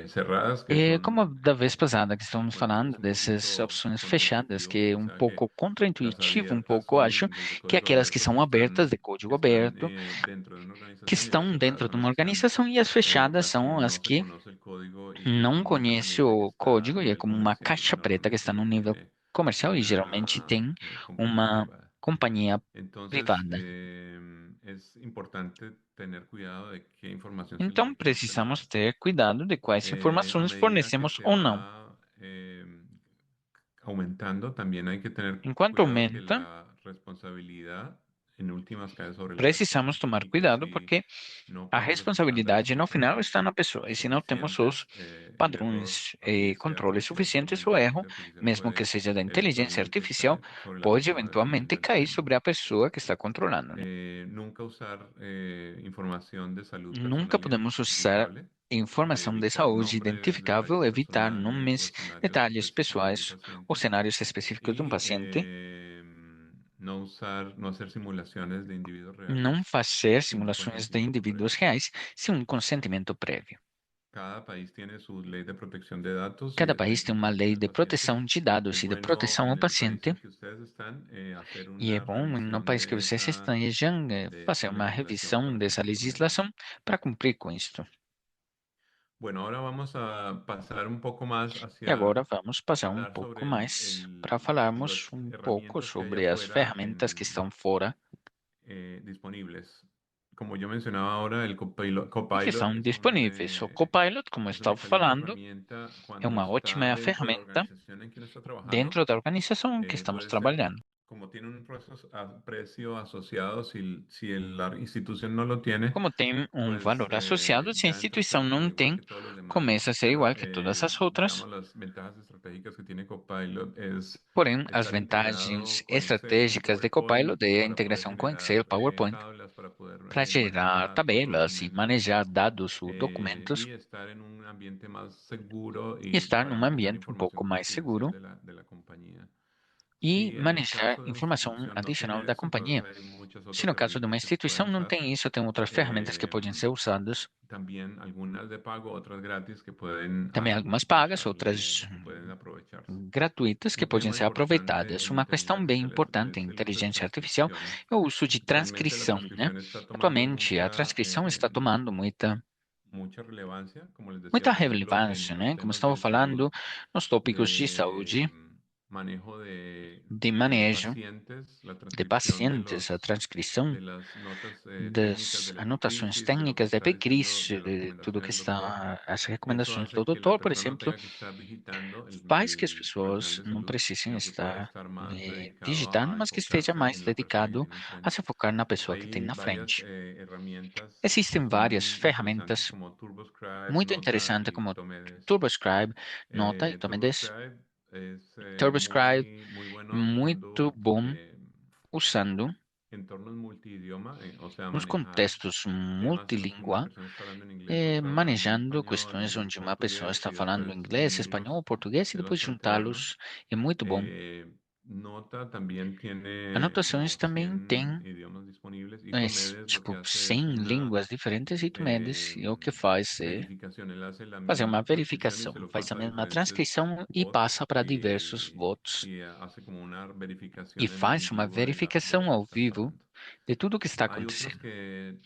cerradas que son, Como da vez passada que estamos bueno, falando es un dessas poquito opções fechadas, contraintuitivo, que é o um sea que pouco las contraintuitivo, um abiertas pouco acho, son desde que é código aquelas que abierto são abertas, de que código están aberto, dentro de una que organización y las estão cerradas dentro son de las uma que están, organização, e as fechadas las que são as no se que conoce el código y não conhece únicamente que o está a código e é nivel como uma comercial y caixa preta que normalmente está no no nível tiene comercial e geralmente una tem compañía uma privada. companhia Entonces, privada. es importante tener cuidado de qué información se Então, se le precisamos da. ter cuidado de quais A informações medida que fornecemos se ou não. va aumentando, también hay que tener Enquanto cuidado que aumenta, la responsabilidad en últimas cae sobre la persona precisamos tomar y que cuidado si porque no a ponen los estándares responsabilidade no final está na pessoa. E se não temos os suficientes, el error, padrões así e sea controles porque suficientes, una o erro, inteligencia artificial mesmo que puede seja da inteligência eventualmente artificial, caer sobre la pode persona eventualmente dependiendo del cair tema. sobre a pessoa que está controlando, né? Nunca usar información de salud Nunca personal podemos usar identificable, informação de evitar saúde nombres, identificável, detalles evitar personales o nomes, escenarios detalhes específicos de un pessoais ou paciente cenários específicos de um y paciente. no hacer simulaciones de individuos Não reales fazer sin un simulações de consentimiento indivíduos previo. reais sem um consentimento prévio. Cada país tiene su lei de protección de datos y Cada de país tem uma protección lei del de paciente. proteção de Es dados e de bueno proteção ao en el país paciente, en que ustedes están hacer e é una bom no revisión país que de vocês esa, estejam de fazer esa uma legislación revisão para dessa cumplir con ella. legislação para cumprir com isto. Bueno, ahora vamos a pasar un poco más E hacia agora vamos passar um hablar pouco sobre mais para falarmos las um pouco herramientas que hay sobre as afuera ferramentas que estão fora disponibles. Como yo mencionaba ahora, el e que Copilot são disponíveis. O Copilot, como eu es una estava excelente falando, herramienta é cuando uma está ótima dentro de la ferramenta organización en que uno está trabajando. dentro da organização que estamos Puede ser, trabalhando. como tiene un precio asociado, si la institución no lo tiene, Como tem um pues valor associado, se a ya entonces instituição es não igual tem, que todos los demás. começa a ser Pero igual que todas as outras. digamos, las ventajas estratégicas que tiene Copilot es Porém, as estar vantagens integrado con Excel, con estratégicas de Copilot PowerPoint, é a para poder integração com generar Excel, PowerPoint, tablas, para poder para gerar manejar pues, tabelas e documentos manejar dados ou documentos y estar en un ambiente más seguro e y estar para num manejar ambiente um información pouco mais confidencial seguro de la compañía. e Si en el manejar caso de una informação institución no adicional tiene da eso, pues companhia. hay muchas Se otras no caso de uma herramientas que se pueden instituição não usar. tem isso, tem outras ferramentas que Eh, podem ser usadas. También algunas de pago, otras gratis que pueden Também algumas pagas, usar, outras que pueden aprovecharse. gratuitas que Un podem tema ser importante aproveitadas. en Uma inteligencia questão bem artificial importante em es el uso de inteligência artificial transcripción. é o uso de Realmente la transcrição, né? transcripción está tomando Atualmente, a transcrição está tomando mucha relevancia, como les decía, muita por ejemplo, en relevância, los né? Como temas estava de salud, falando nos tópicos de de saúde, manejo de de manejo pacientes, la de transcripción pacientes, a transcrição de las notas técnicas das del anotações epicris, de lo que técnicas da está diciendo, epicris, de las de tudo que recomendaciones del doctor. está, as Eso recomendações do hace que la doutor, por persona no exemplo, tenga que estar digitando, faz que as el profesional pessoas de não salud, precisem sino que pueda estar estar más dedicado digitando, a mas que esteja enfocarse mais en la persona que dedicado tiene a enfrente. se focar na pessoa que tem Hay na varias frente. herramientas que Existem várias son interesantes ferramentas como TurboScribe, muito Nota interessantes y como Tomedes. TurboScribe, Nota e Tomedes. TurboScribe es TurboScribe, muy bueno muito usando bom usando entornos multidioma, o sea, nos manejar contextos temas en los que una multilíngua, persona está hablando en inglés, otro hablando en manejando español questões y onde uma pessoa portugués está y falando después inglês, espanhol, unirlos português e es depois bastante bueno. juntá-los é muito bom. Nota también tiene Anotações como também 100 têm idiomas disponibles y Tomedes lo que tipo hace es 100 una línguas diferentes e tu medes, eh, e o que faz é verificación. Él hace la fazer uma misma transcripción y verificação, se lo faz a pasa a mesma diferentes transcrição e bots passa para diversos votos y hace como una e verificación faz en uma vivo de lo verificação que ao está vivo falando. de tudo o que está Hay otros acontecendo. que,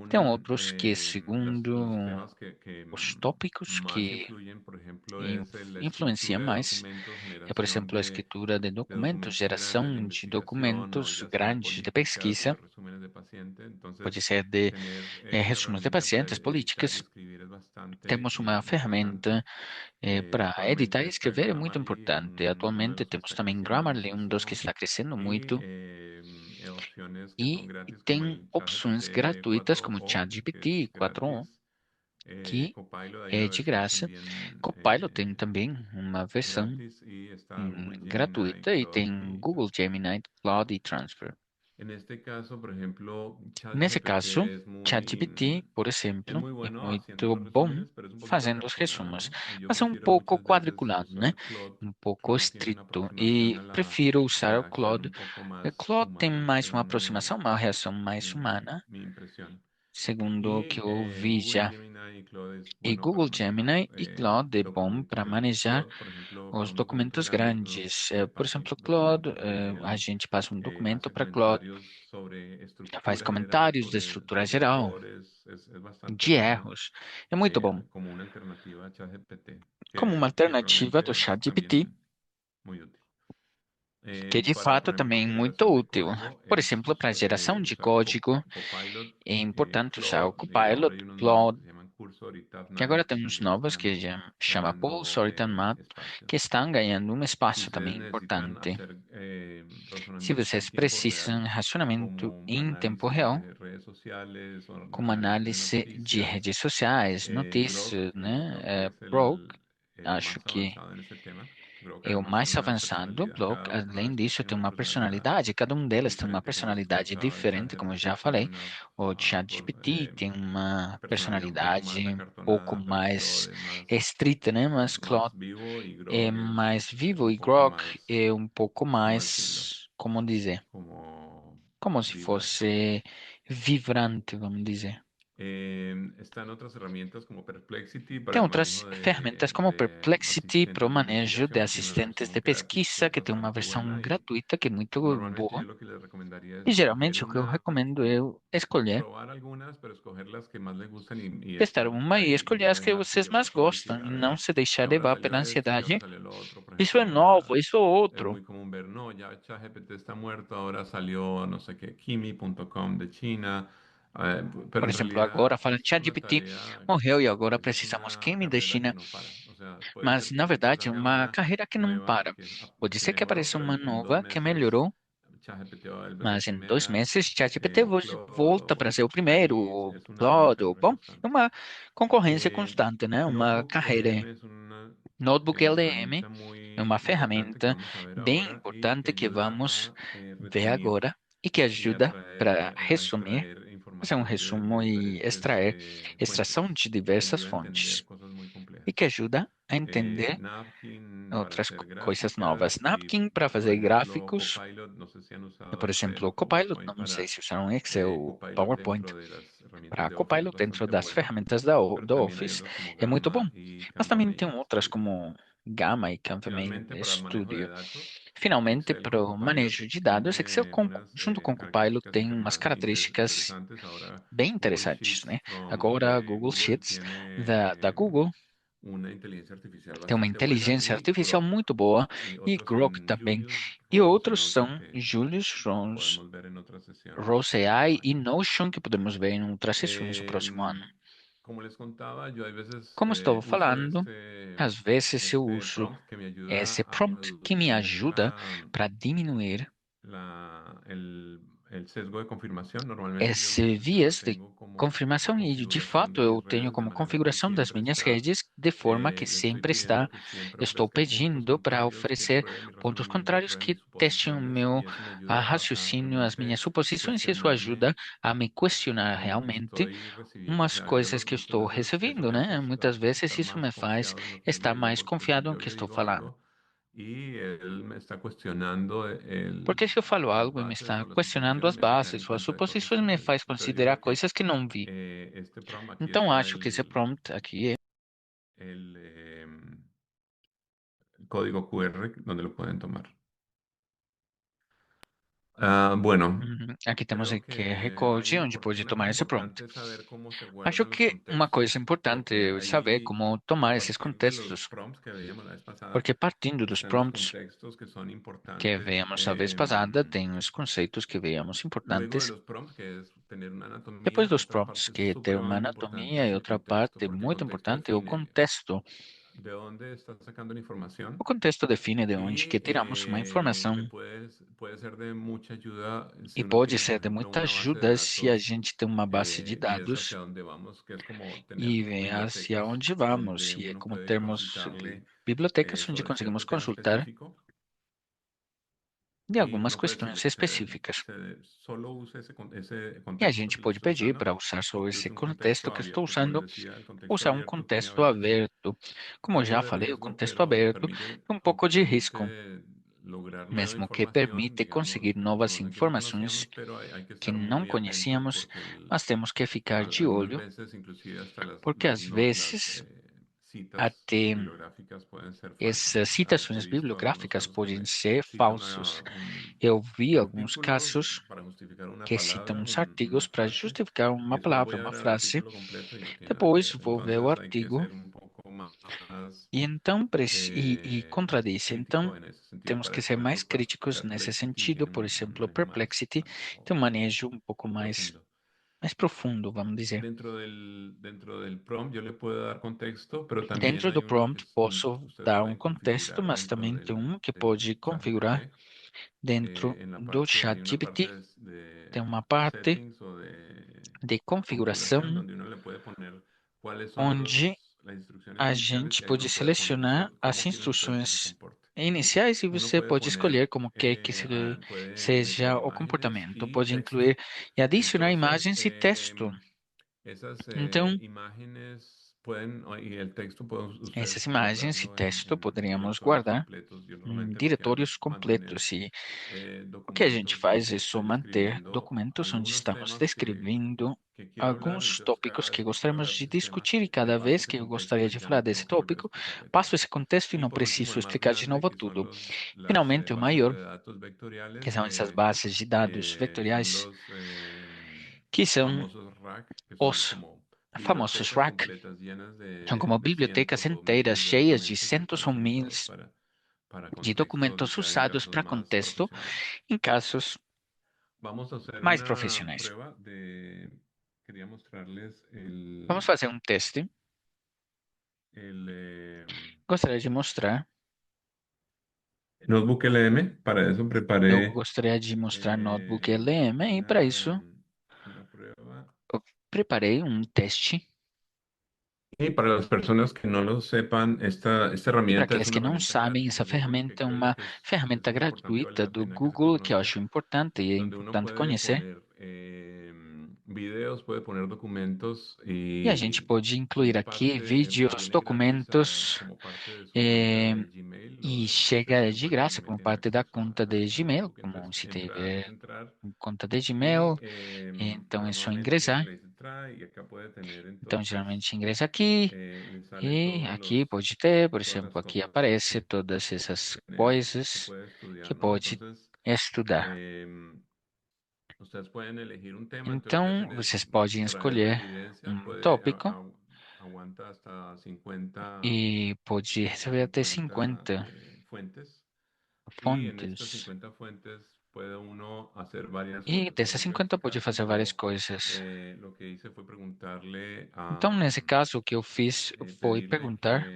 Tem según outros que, segundo los temas os tópicos más que influyen, por ejemplo, es la influenciam escritura de mais, documentos, por exemplo, generación a escritura de de documentos, documentos grandes de geração de investigación o documentos ya sea de grandes de políticas o pesquisa, de resúmenes de paciente. pode Entonces, ser de tener esta resumos de herramienta para pacientes, editar y políticas. escribir es bastante Temos uma importante. ferramenta para editar Actualmente e está escrever, é muito Grammarly, importante. uno de Atualmente los que temos está também creciendo Grammarly, um dos que muchísimo, está crescendo y muito, opciones que son e gratis como tem el opções ChatGPT gratuitas como 4o, que ChatGPT es 4o, gratis. que Copilot hay é una de versión graça. también Copilot tem também uma versão gratis y está Google Gemini, gratuita e Claude tem y Google Transfer. Gemini, Claude e Transfer. En este caso, por ejemplo, Nesse ChatGPT caso, ChatGPT, por es exemplo, muy é bueno haciendo muito los bom resúmenes, pero es un poquito fazendo os resumos, cartonado. Yo mas é um prefiero pouco muchas veces quadriculado, né? usar Claude. Um pouco Claude tiene una estrito aproximación e a la prefiro usar o redacción Claude. un poco O más Claude tem humana, mais uma según aproximação, uma reação mais humana, mi impresión. segundo o Y que eu ouvi Google já. Gemini y Claude es E bueno para Google manejar Gemini e Claude é bom para documentos. manejar Claude, por ejemplo, para os un documento documentos grande, grandes. le Por pasa un exemplo, Claude, documento muy a grande, gente passa um documento hace para Claude, comentarios sobre faz estructura general, comentários de estrutura sobre geral, errores, es bastante de bueno erros. É muito bom. como una alternativa a ChatGPT, Como uma que alternativa do realmente es ChatGPT, también muy útil. que de Para, fato por é ejemplo, também muito generación de útil. código Por es exemplo, para geração de usar código, Copilot, é importante usar o Claude, y ahora Copilot, hay unos nuevos Claude, que se llaman Cursor y que Tabnami agora que temos también novas que están já chama ganando Pulsar e Tanmap, que espacio. estão ganhando um Si espaço ustedes também necesitan importante. hacer Se razonamiento vocês en tiempo precisam real, de racionamento como em tempo análisis real, de redes sociales o como análisis de análise de noticias, redes sociais, Grok notícias, creo que né? es Grok, el acho más que avanzado en ese tema. Grok é o además tiene mais una avançado do personalidad, bloco. cada una de Além estas disso, tiene tem una uma personalidad personalidade. Cada um delas tem uma diferente con personalidade respecto al diferente, como eu ChatGPT, já que tiene falei. una O ChatGPT tem uma personalidad un poco más personalidade um pouco acartonada, pero mais Claude es estrita, né? Mas más Claude vivo y é Grok mais es vivo un e poco Grok más, é um pouco ¿cómo decirlo? mais, como dizer, Como como se vibrante. fosse vibrante, vamos dizer. Están otras herramientas como Perplexity para Tem el outras manejo ferramentas como de Perplexity para o asistentes de manejo de investigación. Tiene una assistentes versión de gratis que pesquisa, es que tem uma bastante versão buena y gratuita que é muito normalmente boa. yo lo que les recomendaría E es escoger geralmente o que eu una, recomendo é escolher, probar algunas, pero escoger las que más les gustan y testar después uma e escolher no as que dejarse vocês mais llevar por decir, gostam e a não ver, se deixar ahora levar pela salió esto y ahora ansiedade. salió lo otro. Por Isso ejemplo, é novo, ahora isso é es outro. muy común ver, no, ya ChatGPT está muerto, ahora salió no sé qué, Kimi.com de China, pero Por en exemplo, realidad agora falando es una ChatGPT tarea, morreu e agora es precisamos una quem carrera que China, no para. O sea, puede mas ser na que verdade é salga uma una carreira que não nueva para. Pode que ser que mejoró, apareça pero uma en dos nova que meses melhorou, ChatGPT va a volver a mas em dois comer meses ChatGPT Claude volta para ser o primeiro, y o es una Claude, carrera bom, é constante. uma concorrência Eh, constante, né? Uma Notebook carreira. LM es una Notebook LM herramienta é uma muy importante que ferramenta vamos a ver bem ahora y que importante que ayuda vamos a ver resumir agora e que y ajuda para a resumir, extraer fazer um información de resumo e diferentes extrair extração fuentes de y diversas ayuda a entender fontes cosas muy e complejas. que ajuda a entender Napkin para outras hacer coisas novas. gráficas y, Napkin para por fazer ejemplo, gráficos, Copilot, no sé si han usado por Excel exemplo, o o Copilot, PowerPoint não sei para se usaram Excel ou Copilot PowerPoint. dentro de las herramientas Para de Office es Copilot dentro bastante das bueno, ferramentas pero do también hay Office otras como é muito bom. Gamma y Mas Canva também tem Main outras Studio. como Gamma e Canvas Finalmente, para el manejo de Studio. datos, Finalmente, Excel para con o Copilot manejo de dados, Excel tiene unas junto com o Copilot características tem umas características interesantes. Ahora bem Google interessantes, Sheets né? Agora, de Google Google Sheets tiene da Google una inteligencia artificial Tem uma bastante buena inteligência y artificial Grok. muito boa Y e otros Grok son também. Julius, E Rose y outros Notion são que Julius, Rons, podemos ver en otras sesiones, Rose me AI e imagino. Notion, que podemos ver em outras sessões no próximo ano. Em, Como les contaba, yo hay veces Como estou uso falando, às vezes eu este uso prompt que me ayuda esse a prompt que me reducir ajuda para diminuir la- el, el sesgo de confirmación. Normalmente esse yo lo viés de tengo como confirmação e, de configuración de fato, eu mis tenho redes de como manera que configuração das siempre minhas está, redes de forma que le estoy sempre pidiendo está, que siempre estou ofrezca puntos pedindo para contrarios que oferecer prueben mis pontos razonamientos, contrários prueben que mis testem o suposiciones meu y eso me ayuda a raciocínio, as minhas realmente suposições, e isso cuestionarme ajuda a me questionar lo que realmente estoy recibiendo. O umas sea, yo coisas que eu muchas estou veces recebendo, eso me né? hace Muitas vezes estar isso más me faz confiado en lo que él estar digo, mais porque si confiado no yo que le estou digo falando. algo y él me está cuestionando Porque se eu falo las algo e me bases está o las questionando suposiciones, as me hace caer bases en ou as cuenta de cosas suposições, que me no he faz visto. Entonces yo considerar creo que coisas que não vi. este prompt aquí Então está acho que esse prompt aqui é el código QR donde lo pueden tomar. Bueno, aqui temos creo o QR que Code onde pode una cosa tomar esse prompt. importante es saber cómo se Acho guardan los que uma coisa contextos, importante porque é saber ahí, como a tomar esses partir de los contextos, prompts que veíamos la vez pasada, porque partindo dos están los prompts contextos que son que importantes. vemos a vez passada, tem os conceitos que veíamos Luego de importantes. los prompts, que es tener una Depois anatomía, dos otra prompts, parte que é ter uma supremamente importante anatomia, es e el outra contexto, parte porque el muito contexto importante é o define contexto. de dónde estás sacando la O información contexto define de onde y que tiramos uma informação puede ser de mucha ayuda si e uno pode tiene, por ser de ejemplo, muita una base de ajuda se a datos gente tem uma base de y es dados hacia donde vamos, que es como tener e como ver hacia bibliotecas onde vamos. donde E é uno como puede termos consultarle bibliotecas onde sobre conseguimos cierto tema consultar específico de y algumas uno puede questões específicas. solo use ese E a contexto gente que yo pode estoy pedir usando, para usar só esse incluso un contexto contexto que estou abierto. Como les usando, decía, el contexto usar um abierto tiene a contexto veces aberto. Como algo já de falei, o riesgo, contexto pero aberto tem um pouco aunque de risco, permite lograr nueva mesmo que información, permite conseguir digamos, novas información que no informações conocíamos, pero hay que que estar não muy atentos conhecíamos, porque mas temos que ficar de algunas olho, veces inclusive hasta porque às las vezes citas até bibliográficas pueden ser essas falsas. He citações visto algunos bibliográficas casos que podem se ser cita falsos. Eu vi un alguns artículo casos para justificar una que citam palabra, uns una artigos para frase, justificar y uma después palavra, voy a uma ver el frase. artículo completo y no tiene nada que Depois ver. vou ver o Entonces hay que artigo ser un poco más e então contradiz. Então crítico en ese sentido temos para que ser después mais no críticos nesse Perplexity sentido. tiene Por un exemplo, o manejo Perplexity tem um manejo um pouco profundo. mais profundo, vamos dizer. Dentro del prompt yo le puedo dar contexto, pero también Dentro do hay uno que prompt posso ustedes dar um pueden contexto, configurar mas dentro também tem um que del pode chat configurar GPT. dentro En la do parte, chat hay una parte GPT. Tem uma parte settings o de de configuración configuração donde uno le puede poner cuáles son onde las instrucciones a iniciales gente y ahí pode uno puede poner selecionar as cómo quiere usted que se instruções comporte. iniciais e Uno você puede pode poner, escolher como quer que puede meter seja o imágenes comportamento. y Pode texto. incluir e adicionar Entonces, imagens e texto. esas Então, imágenes pueden, y el texto pueden essas ustedes imagens e guardarlo texto en poderíamos directorios guardar completos. Yo em normalmente lo que hago diretórios es mantener completos. E o que a gente documentos faz donde é estoy só manter describiendo documentos onde algunos estamos temas descrevendo que quiero hablar. alguns Entonces, tópicos cada que vez que quiero gostaríamos hablar de de esos temas, discutir, e le cada paso vez ese que eu contexto gostaria y de ya no falar tengo desse que volver a tópico, explicarle passo todo. esse contexto e Y não por último, preciso el más explicar de grande, novo que son tudo. las Finalmente, o bases maior, de datos que vectoriales, são essas bases de dados son vetoriais, los que são famosos RAC, que son os como famosos bibliotecas RAC. completas llenas São como de bibliotecas cientos o inteiras miles de cheias de documentos, los centos ou cuales son mil usados para de contextos documentos ya en usados casos para más contexto profesionales. em casos Vamos a hacer mais una profissionais. prueba quería mostrarles Vamos fazer um teste. el Gostaria de mostrar. notebook LM. Para eso Eu preparé gostaria de mostrar Notebook LM e para isso una, una prueba. eu preparei um teste. Y para las personas que no lo sepan, esta E para herramienta es aqueles que una não herramienta sabem, gratis essa de Google que ferramenta é creo uma que es ferramenta muy importante y vale gratuita la do pena que se Google que eu conozca, acho importante e é donde uno importante puede conhecer. poner videos, puede poner documentos E a gente pode y incluir aqui vídeos, viene gratis documentos, como parte de su cuenta eh, de Gmail. e Ustedes chega de graça como tienen parte da acceso conta a de este Gmail, notebook. como Entonces, se es tiver entrar conta de y Gmail. Então é só normalmente ingressar. le dice try y acá puede tener Então entonces, geralmente ingressa aqui le sale e aqui pode ter, por todas las exemplo, aqui cosas aparece todas essas que coisas puede estudiar, que ¿no? pode Entonces, estudar. ustedes pueden elegir un tema, entonces lo que Então hacen es vocês podem traer la escolher evidencia, um puede tópico aguanta hasta 50, e pode receber até 50 50 fuentes. Y en estas fontes. 50 fuentes puede uno hacer varias E cosas. En dessas este 50 pode fazer várias caso, coisas. lo que hice fue preguntarle Então, nesse caso, o que eu fiz foi pedirle perguntar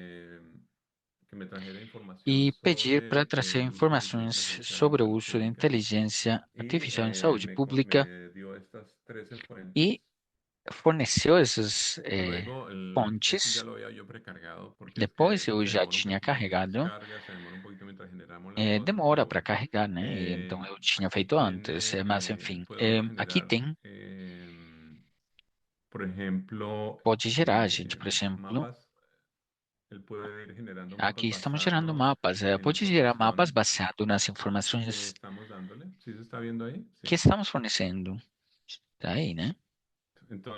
que me trajera información e pedir para sobre trazer el uso de la inteligencia informações artificial en sobre o salud uso de pública inteligência y artificial em saúde pública me dio estas 13 e fuentes. forneceu essas Luego, esto ya fontes. lo había yo precargado porque es Depois que eu se já demora un tinha poquito la carregado. descarga, se demora un poquito mientras generamos las cosas, Demora para pero carregar, né? E então eu tinha aquí feito antes. tiene, Mas, enfim, puede uno aqui generar, tem, por ejemplo, pode gerar, gente. Por exemplo, mapas. Él puede ir generando mapas aqui estamos gerando basado mapas. en Pode gerar mapas información baseado nas que informações estamos dándole. ¿Sí se está viendo ahí? que Sí. estamos fornecendo. Tá aí, né?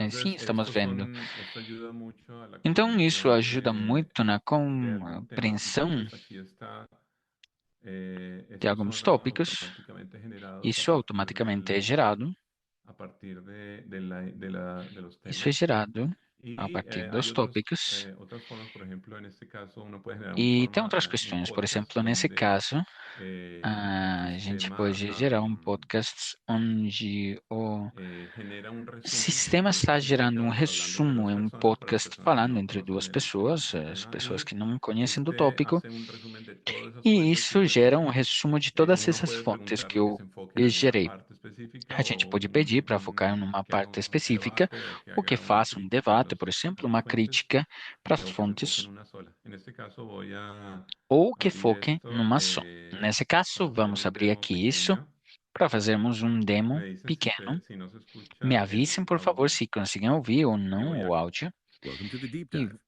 Sim, Entonces, estamos vendo. esto ayuda mucho a la Então, isso comprensión ajuda muito na de algún tema. compreensão Entonces, aquí está, de estos alguns son tópicos. automáticamente generados Isso automaticamente é gerado. a partir de los Isso é temas. gerado a Y partir hay dos tópicos. otras formas, por ejemplo, en este caso uno puede generar E tem outras un questões. Por podcast exemplo, nesse donde caso, el a gente sistema pode gerar um podcast onde o genera un resumen. sistema Por está ejemplo, estamos gerando um hablando entre resumo dos em um personas, pero las podcast personas que falando no entre conocen duas el pessoas, as sistema, pessoas y que não conhecem do este tópico, hace un resumen de todas esas e fuentes y isso gera um luego resumo de todas uno essas puede fontes que preguntarle que eu se enfoque en alguna gerei. parte específica A gente pode pedir para focar numa que haga parte un específica, debate o que ou que haga una faça um crítica debate, por a exemplo, las uma fuentes crítica para as o que se enfoque en fontes, una sola. En este caso voy a ou que abrir foque esto numa só. Nesse caso, para hacer vamos un abrir demo aqui isso pequeño. para fazermos um demo Me dicen pequeno. si no se Me escucha avisem, el por favor, audio se conseguem ouvir ou y não voy o a... áudio. Welcome to the Deep E Dive.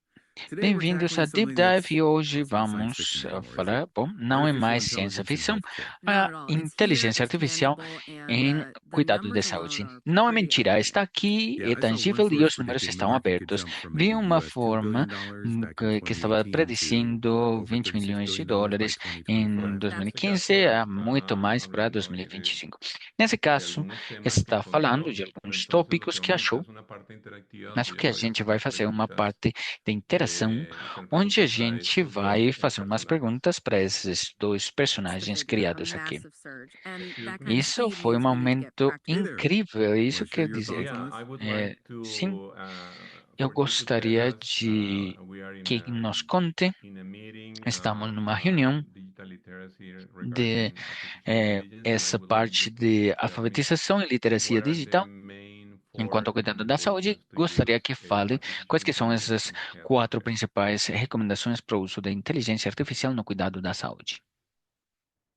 Today we're bem-vindos a tackling Deep something Dive that's, e hoje well, it's not science fiction vamos anymore, is it? falar, bom, não é Artificial mais ciência intelligence in ficção, healthcare. Not a at all. It's here, inteligência it's artificial tangible, and em the cuidado de numbers alone saúde. are Não é pretty mentira, eye-opening. está aqui, Yeah, é I saw one tangível e source os números predicting the estão market could abertos. jump from Vi maybe uma $2 billion forma back in que estava 2018 to predicindo over 20 $36 milhões de billion by dólares em 2025. En este 2015 caso a muito está mais para hablando 2025. Nesse de caso, algunos temas que está falando de encontró. alguns Entonces lo que tópicos que vamos a hacer achou, es una parte interactiva mas donde o yo que le a voy a gente hacer vai fazer é uma preguntas, parte de interação, hacer onde a preguntas a gente estos dos vai fazer umas personajes. perguntas para esses dois That's the personagens figure, a criados aqui. massive surge. And that Excuse kind me. of Isso speed foi means um we need to get aumento Hey practical. there. incrível. Want Isso to share quer your dizer, thoughts on Yeah, this? I would like sim, eu for you to tell gostaria us, de we are que nos conte. in a meeting Estamos of numa reunião digital literacy de regarding artificial intelligence, and I essa would like you parte to de tell me alfabetização e literacia what are the digital. main four Enquanto cuidando da saúde, recommendations to gostaria use que fale quais artificial que são intelligence essas in quatro healthcare. principais recomendações para o uso da inteligência artificial no cuidado da saúde.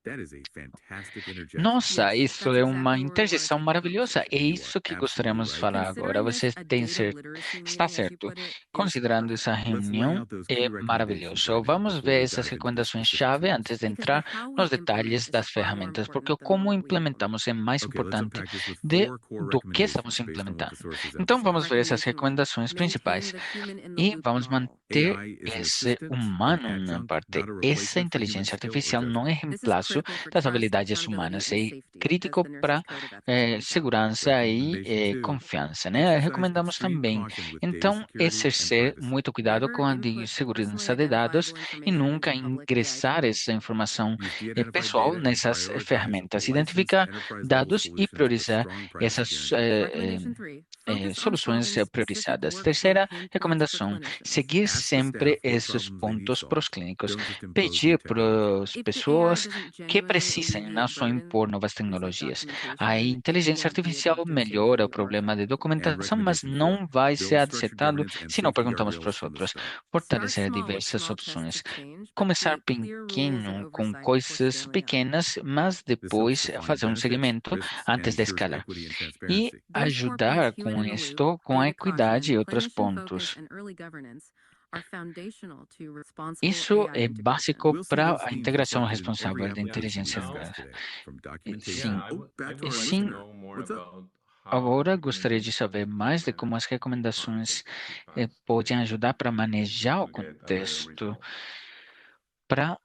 That is a fantastic interjection. Nossa, Yes, isso that's é uma exactly where we want to interjeição take the maravilhosa. É conversation. You are isso que absolutely gostaríamos de right. falar agora. Considering this Você a tem data certo. literacy Está meeting, as you certo. put it, is Considerando perfect. essa Let's lay reunião, out those é key recommendations maravilhoso. right now Vamos before ver we essas dive into the recomendações-chave specific antes ones. de Because the entrar how we nos implement detalhes is das far more ferramentas, porque important o than the como what we implement. implementamos é mais Okay, let's importante unpack this with de four core do que estamos recommendations based on what the implementando. sources Então, emphasize. vamos ver essas Recommendation 1, recomendações maintain principais the human in the e loop vamos model. manter AI is an esse assistant, an humano na adjunct, parte. not a Essa replacement for human inteligência skill or artificial não é judgment. This is reemplaço critical for das trust, habilidades accountability, humanas, and é safety, as crítico the nurse's para code of ethics points out. segurança e Recommendation two, confiança, né? exercise Recomendamos extreme também, caution with data então, security and exercer privacy. muito cuidado Never com a de input personally segurança de dados identifiable e information into nunca public AI ingressar tools. essa informação Use de-identified pessoal data and nessas prioritize ferramentas. licensed Identificar enterprise-level dados e solutions with priorizar strong privacy essas guarantees. Recommendation 3, focus on soluções solving specific priorizadas. workflow Terceira pain points for recomendação: clinicians. seguir Ask the sempre staff what esses problems they need pontos para os solved. clínicos. Don't just impose new Pedir technology. para as If the AI pessoas doesn't que genuinely precisem, não alleviate só impor burden, novas things like tecnologias. A documentation, it inteligência won't be artificial adopted melhora o safely or problema de effectively. And documentação, mas recommendation four, não vai ser build structured acertado governance and se não safety perguntamos para guardrails os from the outros. start. Start Fortalecer small with diversas small tests opções. of change, but Começar create clear rules and pequeno, com oversight before coisas scaling up. pequenas, mas This helps depois define fazer um benefits, segmento risks, and antes de ensures escalar. equity and E transparency. Those 4 points, ajudar human com in the loop, isto, com a data equidade caution, e outros clinician focus, pontos. and early governance, are foundational to responsible Isso AI é integration. básico We'll see para those a themes integração reflected in every responsável da Yeah. application we inteligência discussed Now, artificial. today, from Sim, documentation. Oh, I back to would our like to sim. listener. know more What's up? about how Agora gostaria de recommendations saber can mais de como as manage the recomendações context too fast podem ajudar para manejar o to get a better contexto, result. para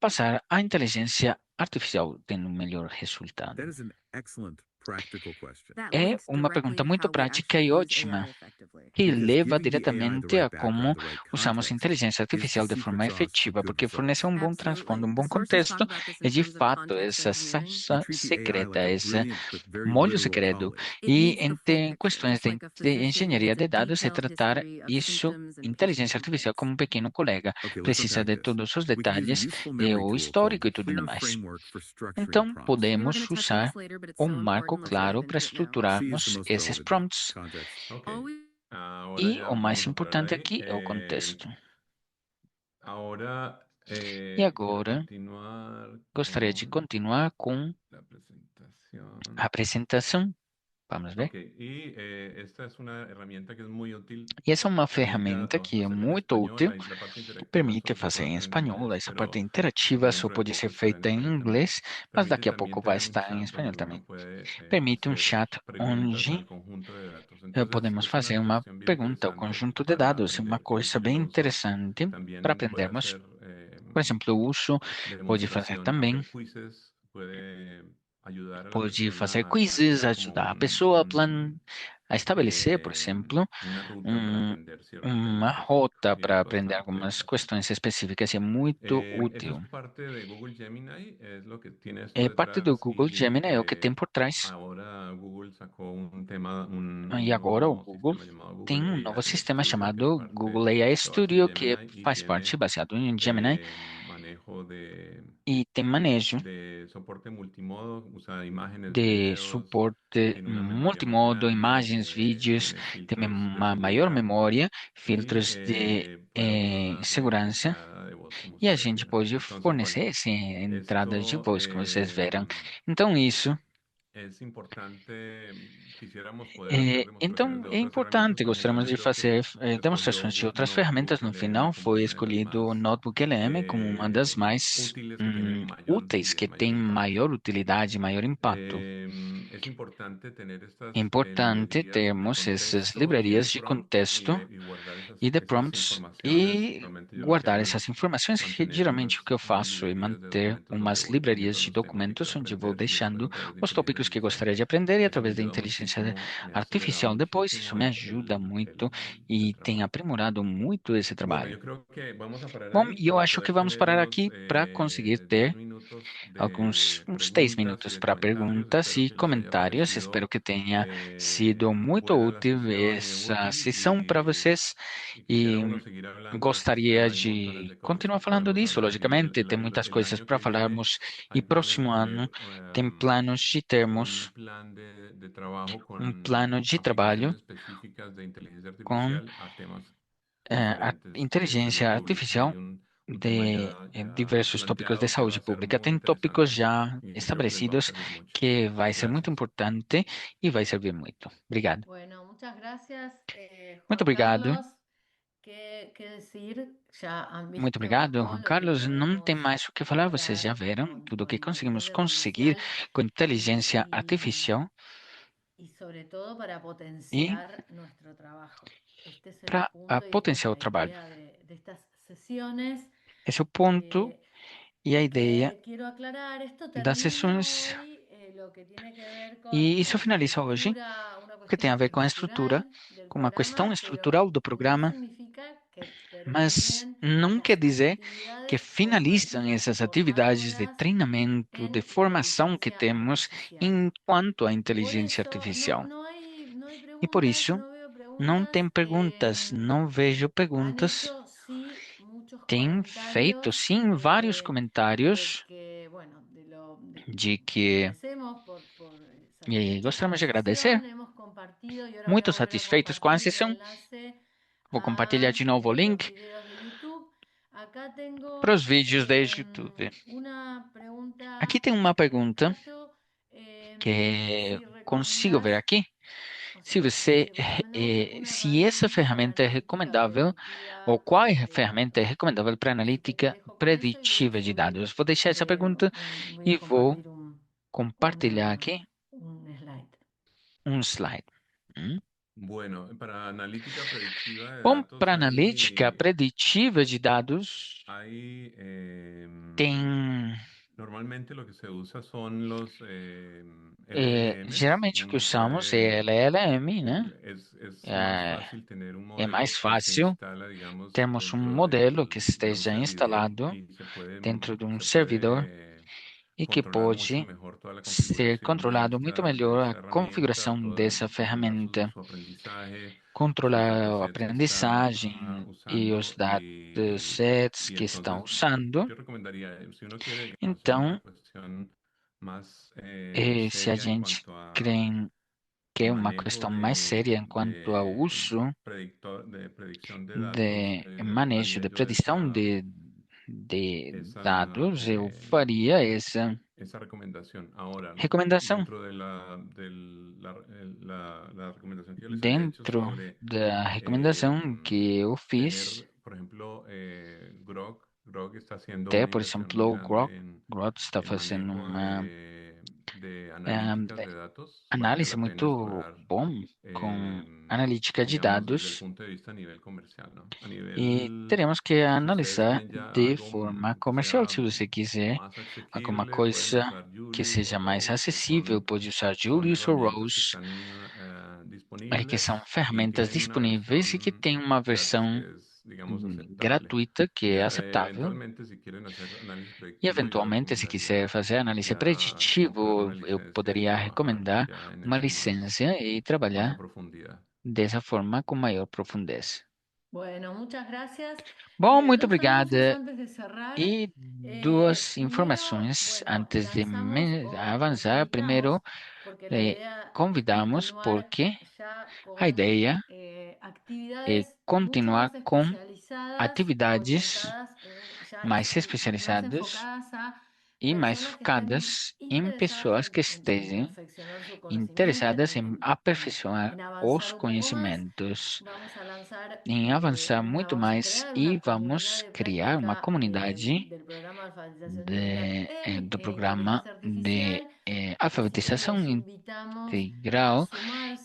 passar a inteligência artificial tendo um melhor resultado. That is an excellent practical question. That É links uma directly pergunta to muito how we prática actually e use ótima. AI effectively. que Because leva giving the AI the diretamente a right como background, the right usamos a context inteligência is the artificial de secret forma sauce to efetiva, good porque fornece um results. bom transpondo, um Absolutely. bom Sources talk contexto, about this e in de terms of fato context essa engineering. You salsa treat the AI secreta, like a esse brilliant but very molho literal segredo. colleague. It E needs the full em picture, questões like a de physician engenharia gets a de dados, é detailed tratar history of isso, symptoms and patient inteligência artificial, complaints. como um pequeno colega. Okay, let's Precisa unpack de this. todos os We can use a detalhes, useful memory o tool called histórico e tudo Clear demais. Framework for structuring Então, prompts. We're podemos going to touch on usar this later, but it's um so marco important. Let's dive claro para into it now. C is the estruturarmos most esses relevant now. prompts. Context. Ok. Always Ahora E ya o mais vamos a parar importante ahí. aqui é o contexto. Ahora E quiero agora, continuar gostaria de con continuar com la presentación. a apresentação. Vamos ver? Ok, y esta es una herramienta que es muy útil. E essa é uma Permite ferramenta que é hacerla en muito español, útil, la parte interactiva permite solo se fazer puede em hacer en espanhol, inglés, essa parte pero interativa só dentro de pode poco ser estará en feita em español también. inglês, mas Permite daqui a también pouco vai tener un estar em chat espanhol donde também. uno puede Permite um hacer chat preguntas onde al conjunto de datos. Entonces, podemos es una fazer uma cuestión bien pergunta ao interesante conjunto de para dados, é uma aprender. coisa Yo bem lo uso. interessante para También puede aprendermos. hacer Por exemplo, o uso pode fazer demostración, também, hacer quizzes, puede ayudar a la pode persona fazer a quizzes, plantear como ajudar a pessoa a estabelecer, por exemplo, una ruta para um, aprender cierto tema uma específico. rota Y para es aprender bastante, algumas bastante questões útil. específicas. É muito Eso es útil. parte de Google Gemini, es lo que tiene esto É parte do detrás. Google Y Gemini, é o que tem por trás. ahora Google sacó un tema, E un agora o nuevo Google sistema llamado tem um Google novo AI sistema Studio, que es chamado parte, Google AI se basa en Studio, que Gemini y faz parte tiene baseado em Gemini manejo e tem manejo de soporte multimodo, usa imágenes, de videos, suporte tiene una memoria más multimodo, grande, imagens, vídeos, tiene tem filtros de uma maior seguridad memória, y filtros de puede abrir una segurança, entrada de voz, como e a ustedes gente vieron. pode Entonces, fornecer bueno, essa entrada de esto voz, como vocês viram. Então, isso. es importante. Quisiéramos poder hacer demostraciones Então, de é otras herramientas importante, también. gostaríamos Yo de creo que fazer se escogió demonstrações de outras Notebook ferramentas. No LM final, como foi una de las escolhido o más Notebook LM como uma das mais útiles, que tienen mayor úteis, utilidad que y mayor tem impacto. maior utilidade, maior impacto. Es importante tener É estas importante librerías de termos essas contexto y de livrarias de prompt contexto y guardar e de esas prompts informaciones. e Realmente yo lo que guardar hago essas es informações, que mantener geralmente o que eu unas faço é librerías de manter documentos donde umas voy livrarias poniendo de los temas que quiero documentos onde vou aprender y después deixando a través de os tópicos que inteligencia gostaria de aprender e eso me através da ayuda inteligência muchísimo, me ha acelerado artificial depois. Isso me muchísimo ajuda muito el e tem trabajo. aprimorado muito esse Bueno, trabalho. yo creo que vamos a parar Bom, ahí e eu para acho que poder vamos tener parar unos aqui para conseguir 10 ter minutos alguns de uns 10 preguntas y minutos de para comentarios. perguntas Espero e que les haya comentários. Espero parecido que tenha sido muito buena la útil sesión y essa útil sessão para vocês y quisiera e uno seguir hablando de este gostaria tema. Hay montones de de cosas continuar que falando podemos disso. hablar y Logicamente, tem muitas el coisas año para que viene falarmos e hay planes de próximo tener ano tem planos de un termos plan de trabajo um con plano de trabalho aplicaciones específicas de inteligencia com artificial a temas a diferentes de salud inteligência pública. artificial Hay un tema de ya diversos tópicos de planteado que va saúde a ser pública. muy Tem tópicos interesante já y creo que les va a estabelecidos servir mucho. que vai ser muito Gracias. importante e vai servir muito. Obrigado. Bueno, muchas gracias, Muito Juan obrigado. Carlos. ¿Qué decir? Ya han Muito visto obrigado, todo Juan lo que Carlos. Não tem podemos mais o que falar. Vocês já lograr viram tudo o que con conseguimos inteligencia conseguir artificial com inteligência artificial y sobre todo para e potenciar nuestro trabajo. Este es el para punto y esta es potenciar o la trabalho. idea de estas sesiones. Esse é o ponto e a ideia Que quiero aclarar, esto das termina sessões. hoy lo que tiene que ver E isso con la finaliza hoje, estructura, una que tem cuestión a ver com a estrutura, estructural del com uma questão programa, pero estrutural do no programa, significa que mas terminen não las quer dizer que actividades finalizam essas atividades de formadoras treinamento, de en formação que inteligencia temos artificial. enquanto a Por inteligência eso artificial. no hay E por preguntas, isso, no veo não preguntas. tem perguntas, não vejo Han perguntas. hecho sí muchos Tem feito, comentarios sim, vários de comentários que, bueno, de que que agradecemos por gostaríamos satisfechos con la de agradecer, sesión, hemos compartido y ahora voy a muito volver a satisfeitos com a compartir el sessão. enlace Vou compartilhar a de novo o los link videos de YouTube. Acá para tengo os vídeos do YouTube. una pregunta Aqui tem uma en el pergunta chat, que si consigo ver recomendás, aqui. o Se sea, você, si recomendamos alguna se essa herramienta para ferramenta é analítica recomendável, ou predictiva qual de ferramenta é datos. recomendável para Así que te analítica dejo con eso y voy a preditiva de subir, dados. Vou deixar essa pergunta voy e a vou compartir compartilhar aqui un slide. um slide. Bueno, para analítica predictiva de Bom, datos para analítica preditiva de dados, hay tem Normalmente lo que se usa son los LLMs. Geralmente o que Uno usamos é puede, LLM, né? es más É, fácil tener un é mais modelo que se fácil instala, digamos, termos um dentro modelo que de un esteja servidor instalado y dentro de um se servidor puede e que controlar mucho pode mejor toda la ser configuración controlado muito de melhor a esta herramienta, configuração dessa controlar ferramenta, su aprendizaje, sus controlar a datasets que está aprendizagem e os usando datasets y que estão entonces usando. yo recomendaría, si uno quiere, digamos, hacer una Então, cuestión más se a seria en gente cuanto a quer uma manejo questão mais séria quanto ao uso de predicción de datos, de manejo haría de yo predição de esa, dados, eu faria essa esa recomendación. Ahora, recomendação. dentro de la recomendación que yo les había hecho Dentro sobre da eh, recomendação que eu fiz, tener, por ejemplo, Grok está haciendo até, una por inversión exemplo, muy o grande Grok está en fazendo manejo uma de analíticas eh, de datos. Valdría análise la pena muito explorar, bom com em, analítica de digamos, desde el dados punto de vista a nivel comercial, ¿no? A e nivel, teremos que si ustedes analisar quieren ya de algo forma que comercial. sea Se você quiser más alguma asequible, pueden coisa usar que Julius o seja mais Rose, que acessível, pode usar son Julius ou herramientas que Rose, están que são disponibles y ferramentas tienen una disponíveis e que versión tem uma gratis versão que es, digamos, aceptable. gratuita que é Ya aceitável. eventualmente, si quieren hacer análisis E, predictivo, yo eventualmente, se quiser recomendaría fazer análise ya comprar una preditivo, eu licencia y poderia trabajar recomendar ya en uma eso licença e más a trabalhar profundidad. dessa forma com maior profundez. Bueno, muchas gracias. Bom, muito Dos anuncios obrigada. antes de cerrar. E duas Primero, informações bueno, antes de lanzamos o los avançar. Primeiro, invitamos porque la idea es convidamos continuar porque ya a con ideia é actividades mucho continuar más com especializadas, atividades orientadas, ya mais más especializadas enfocadas a e mais personas que estén focadas em interesadas pessoas que en estejam perfeccionar su conocimiento, interessadas em aperfeiçoar en os avanzar un poco más. conhecimentos, Vamos a lanzar, em avançar muito vamos a mais crear e una comunidad vamos de criar uma práctica comunidade del programa de alfabetización digital en do programa inteligencia de artificial. Así que alfabetização los invitamos a integral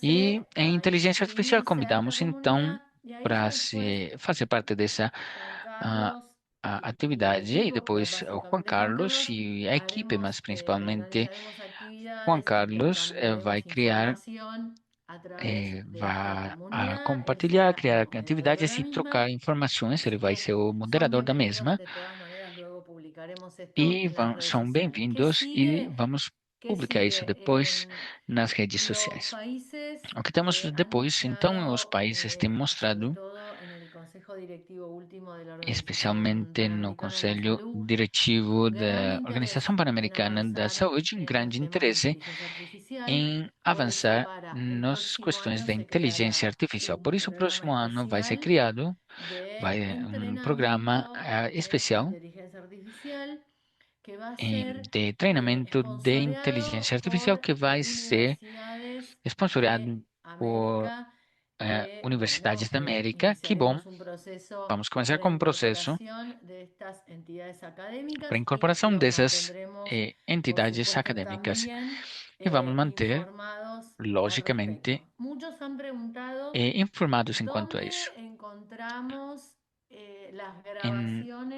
e sumarse, em a inteligência artificial. inscribirse a esta Convidamos então comunidad y ahí ya para después se fazer parte dessa Juan ah, Carlos a y el atividade e equipo, depois o Juan básicamente Juan Carlos Carlos, e a equipe, mas principalmente organizaremos Juan actividades y Carlos vai compartiremos criar, información a través de esta vai comunidad. Él compartilhar, será el criar moderador de atividades la e misma, trocar informações. Ele así vai que ser o son moderador da bienvenidos. mesma De todas maneras, luego publicaremos esto e en las redes são sociales. ¿Qué bem-vindos e sigue? vamos ¿Qué publicar isso sigue? depois nas redes Los sociais. países O que temos han depois, então, os mostrado, países têm sobre mostrado, todo en el Consejo Directivo último de la Organización especialmente no Panamericana de la Conselho Salud, Diretivo gran da Organização interés en Pan-Americana da avanzar Saúde, um en los grande temas de interesse inteligencia artificial. em Por eso, avançar para el nas próximo questões año da se inteligência creará artificial. Por un isso, o programa próximo ano vai ser especial criado de vai um programa entrenamiento de especial inteligencia artificial que va a ser de treinamento de esponsoreado inteligência artificial por que vai ser universidades de sponsoreado por América, que, bueno, universidades da América. Que bom! iniciaremos un proceso Vamos começar para com um processo incorporación de estas entidades para académicas y incorporação los dessas mantendremos, por entidades supuesto, acadêmicas también e vamos manter, informados al logicamente, respecto. Muchos han preguntado informados enquanto a dónde isso. encontramos las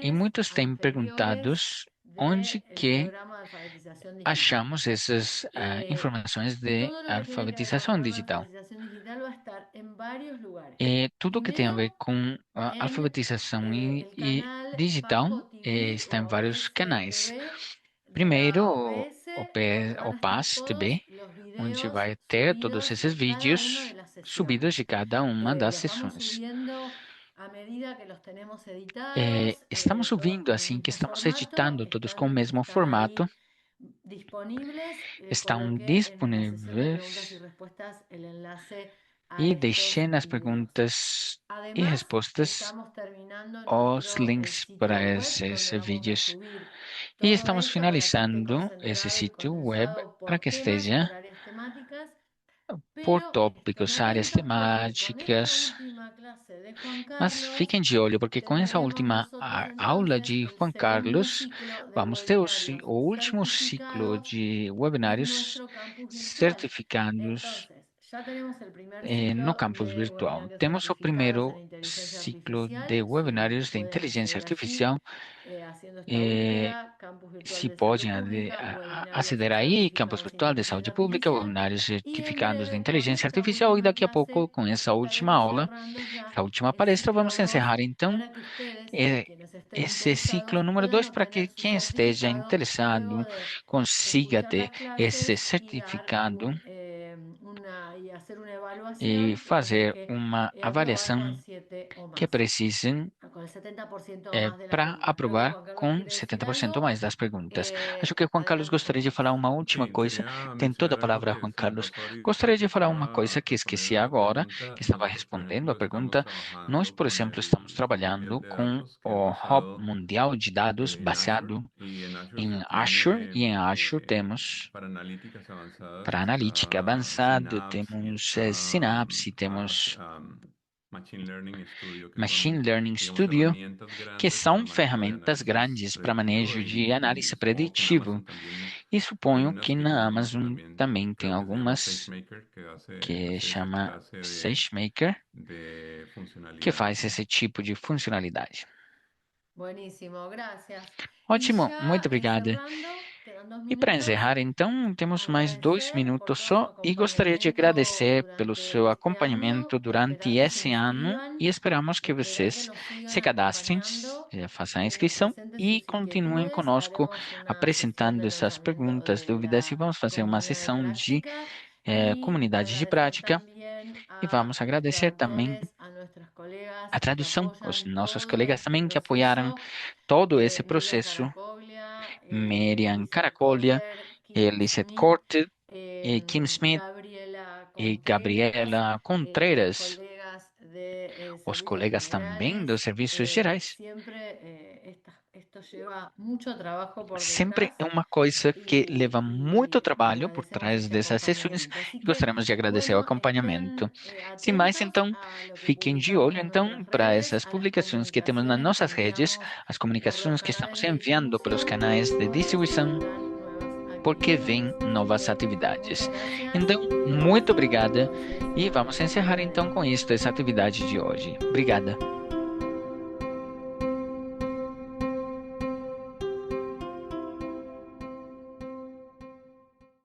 E grabaciones muitos têm perguntado anteriores onde del que programa de alfabetización digital. achamos essas informações de Todo lo que tiene que ver con el alfabetização programa de digital. alfabetización digital va a estar en varios lugares. Tudo que tem a Primero, ver com a en alfabetização el e canal digital Paco TV está o em vários OPS canais. TV de Primeiro, la OPS, donde O van a estar PAS todos TV, los onde videos vai ter todos subidos esses de cada una de vídeos las subidos de sesiones. cada uma das Los vamos sessões. subiendo a medida que los tenemos editados, Estamos todos subindo con el assim que mismo estamos formato, editando, todos com o mesmo están formato. ahí disponibles. Estão Coloqué en la sesión de preguntas y disponíveis respuestas el enlace a e estos deixei nas videos. perguntas e Además, respostas estamos terminando os nuestro links para sitio web esses donde vamos a vídeos. subir E todo estamos esto para que esté finalizando esse concentrado y sítio web condensado para por que temas, por esteja áreas temáticas. por Pero estén tópicos, áreas atentos porque con esta temáticas. última clase de Juan Mas Carlos fiquem de olho, porque com essa tendremos última nosotros aula entonces de el Juan segundo Carlos, ciclo de vamos ter webinarios o último ciclo certificados de en webinários nuestro campus virtual. certificados Entonces, Ya tenemos el primer no ciclo campus de virtual. webinarios Temos o certificados primeiro en inteligencia ciclo de artificial. Si webinários de pueden inteligência acceder allí, artificial. haciendo esta Eh, búsqueda, Campus Virtual Se de Salud podem Pública, webinarios aceder aí, campus certificados en virtual de inteligencia saúde pública, artificial. webinários Y en certificados de breve, con inteligência esta artificial, e última daqui a pouco, clase, com essa última estaremos aula, cerrando ya essa última el palestra, ciclo vamos 2 encerrar então para que ustedes, quienes estén esse ciclo interesados, número puedan 2 para que obtener su quem esteja certificado luego interessado de consiga escuchar ter las esse clases y dar certificado y hacer una e evaluación y tener fazer que uma aprobar con avaliação 7 o que más, precisem con el 70% o más de las para preguntas. Creo que aprovar Juan Carlos com quiere decir 70% algo. mais das perguntas. Acho que Juan Carlos Adelante, Juan gostaria de falar Carlos. uma última Sí, coisa. quería Tem toda a mencionar algo palavra, que Juan se me Carlos. pasó ahorita, Gostaria que de falar uma coisa quería que responder esqueci a una agora, que pregunta. estava Nosotros, por respondendo a ejemplo, estamos pergunta. Nós, trabajando por con exemplo, estamos el trabalhando Gel de com datos que es o Hub basado Mundial de Dados en Azure, baseado y en Azure se em Azure, tiene e em Azure temos para analíticas avanzadas para analítica está avançada, Synapse y temos está Synapse, temos Machine Learning Studio, que Machine son, Learning digamos, Studio, herramientas que grandes para são manejo de ferramentas análisis grandes para predictivo manejo de y análise supongo que en preditivo. Amazon también E hay suponho unas que que na tienen Amazon también, também tem creo que se llama algumas SageMaker, que que hace esa chama clase SageMaker, de que funcionalidad, faz ¿no? esse tipo de funcionalidade. Buenísimo, gracias. Y Ótimo, ya muito obrigada. cerrando, quedan 2 E para minutos. encerrar, então, temos mais 2 Agradecer por minutos todo su só e gostaria de acompañamiento agradecer pelo durante seu este año, acompanhamento durante esperar que se esse ano inscriban, e esperamos que esperar que vocês nos se sigan cadastrem, acompañando, façam a que nos inscrição presenten e sus continuem inquietudes. conosco Haremos una sesión apresentando de essas lanzamiento perguntas, de dúvidas e la vamos fazer uma comunidad de sessão de práctica y comunidade de agradecer prática también e a vamos los agradecer também traductores, a nuestros colegas a que tradução, os apoyan nossos todo colegas este também que apoiaram proceso. todo esse Miriam processo, Caracoglia, Miriam Lizeth Caracolha, Corter, Kim Lizeth Smith, Corte, Kim Smith Gabriela e Contreras, Gabriela los Contreras, colegas de os servicios colegas também dos generales. serviços gerais. Siempre esto lleva mucho trabajo por Sempre detrás é uma coisa que leva muito y trabalho por agradecemos trás este dessas sessões acompañamiento. Así e que, gostaríamos de agradecer o bueno, acompanhamento. estén Sem mais, atentos então, a lo que fiquem de publicamos olho en então nuestras para redes, essas a las publicações que temos nas comunicaciones que nossas redes, enviamos as por los comunicações que estamos canales de enviando pelos distribución, canais de porque se distribuição, vendrán nuevas porque actividades. vêm novas Así que atividades. muchas gracias Então, y muito ahora obrigada entonces e vamos encerrar então com isso essa atividade de hoje. Obrigada.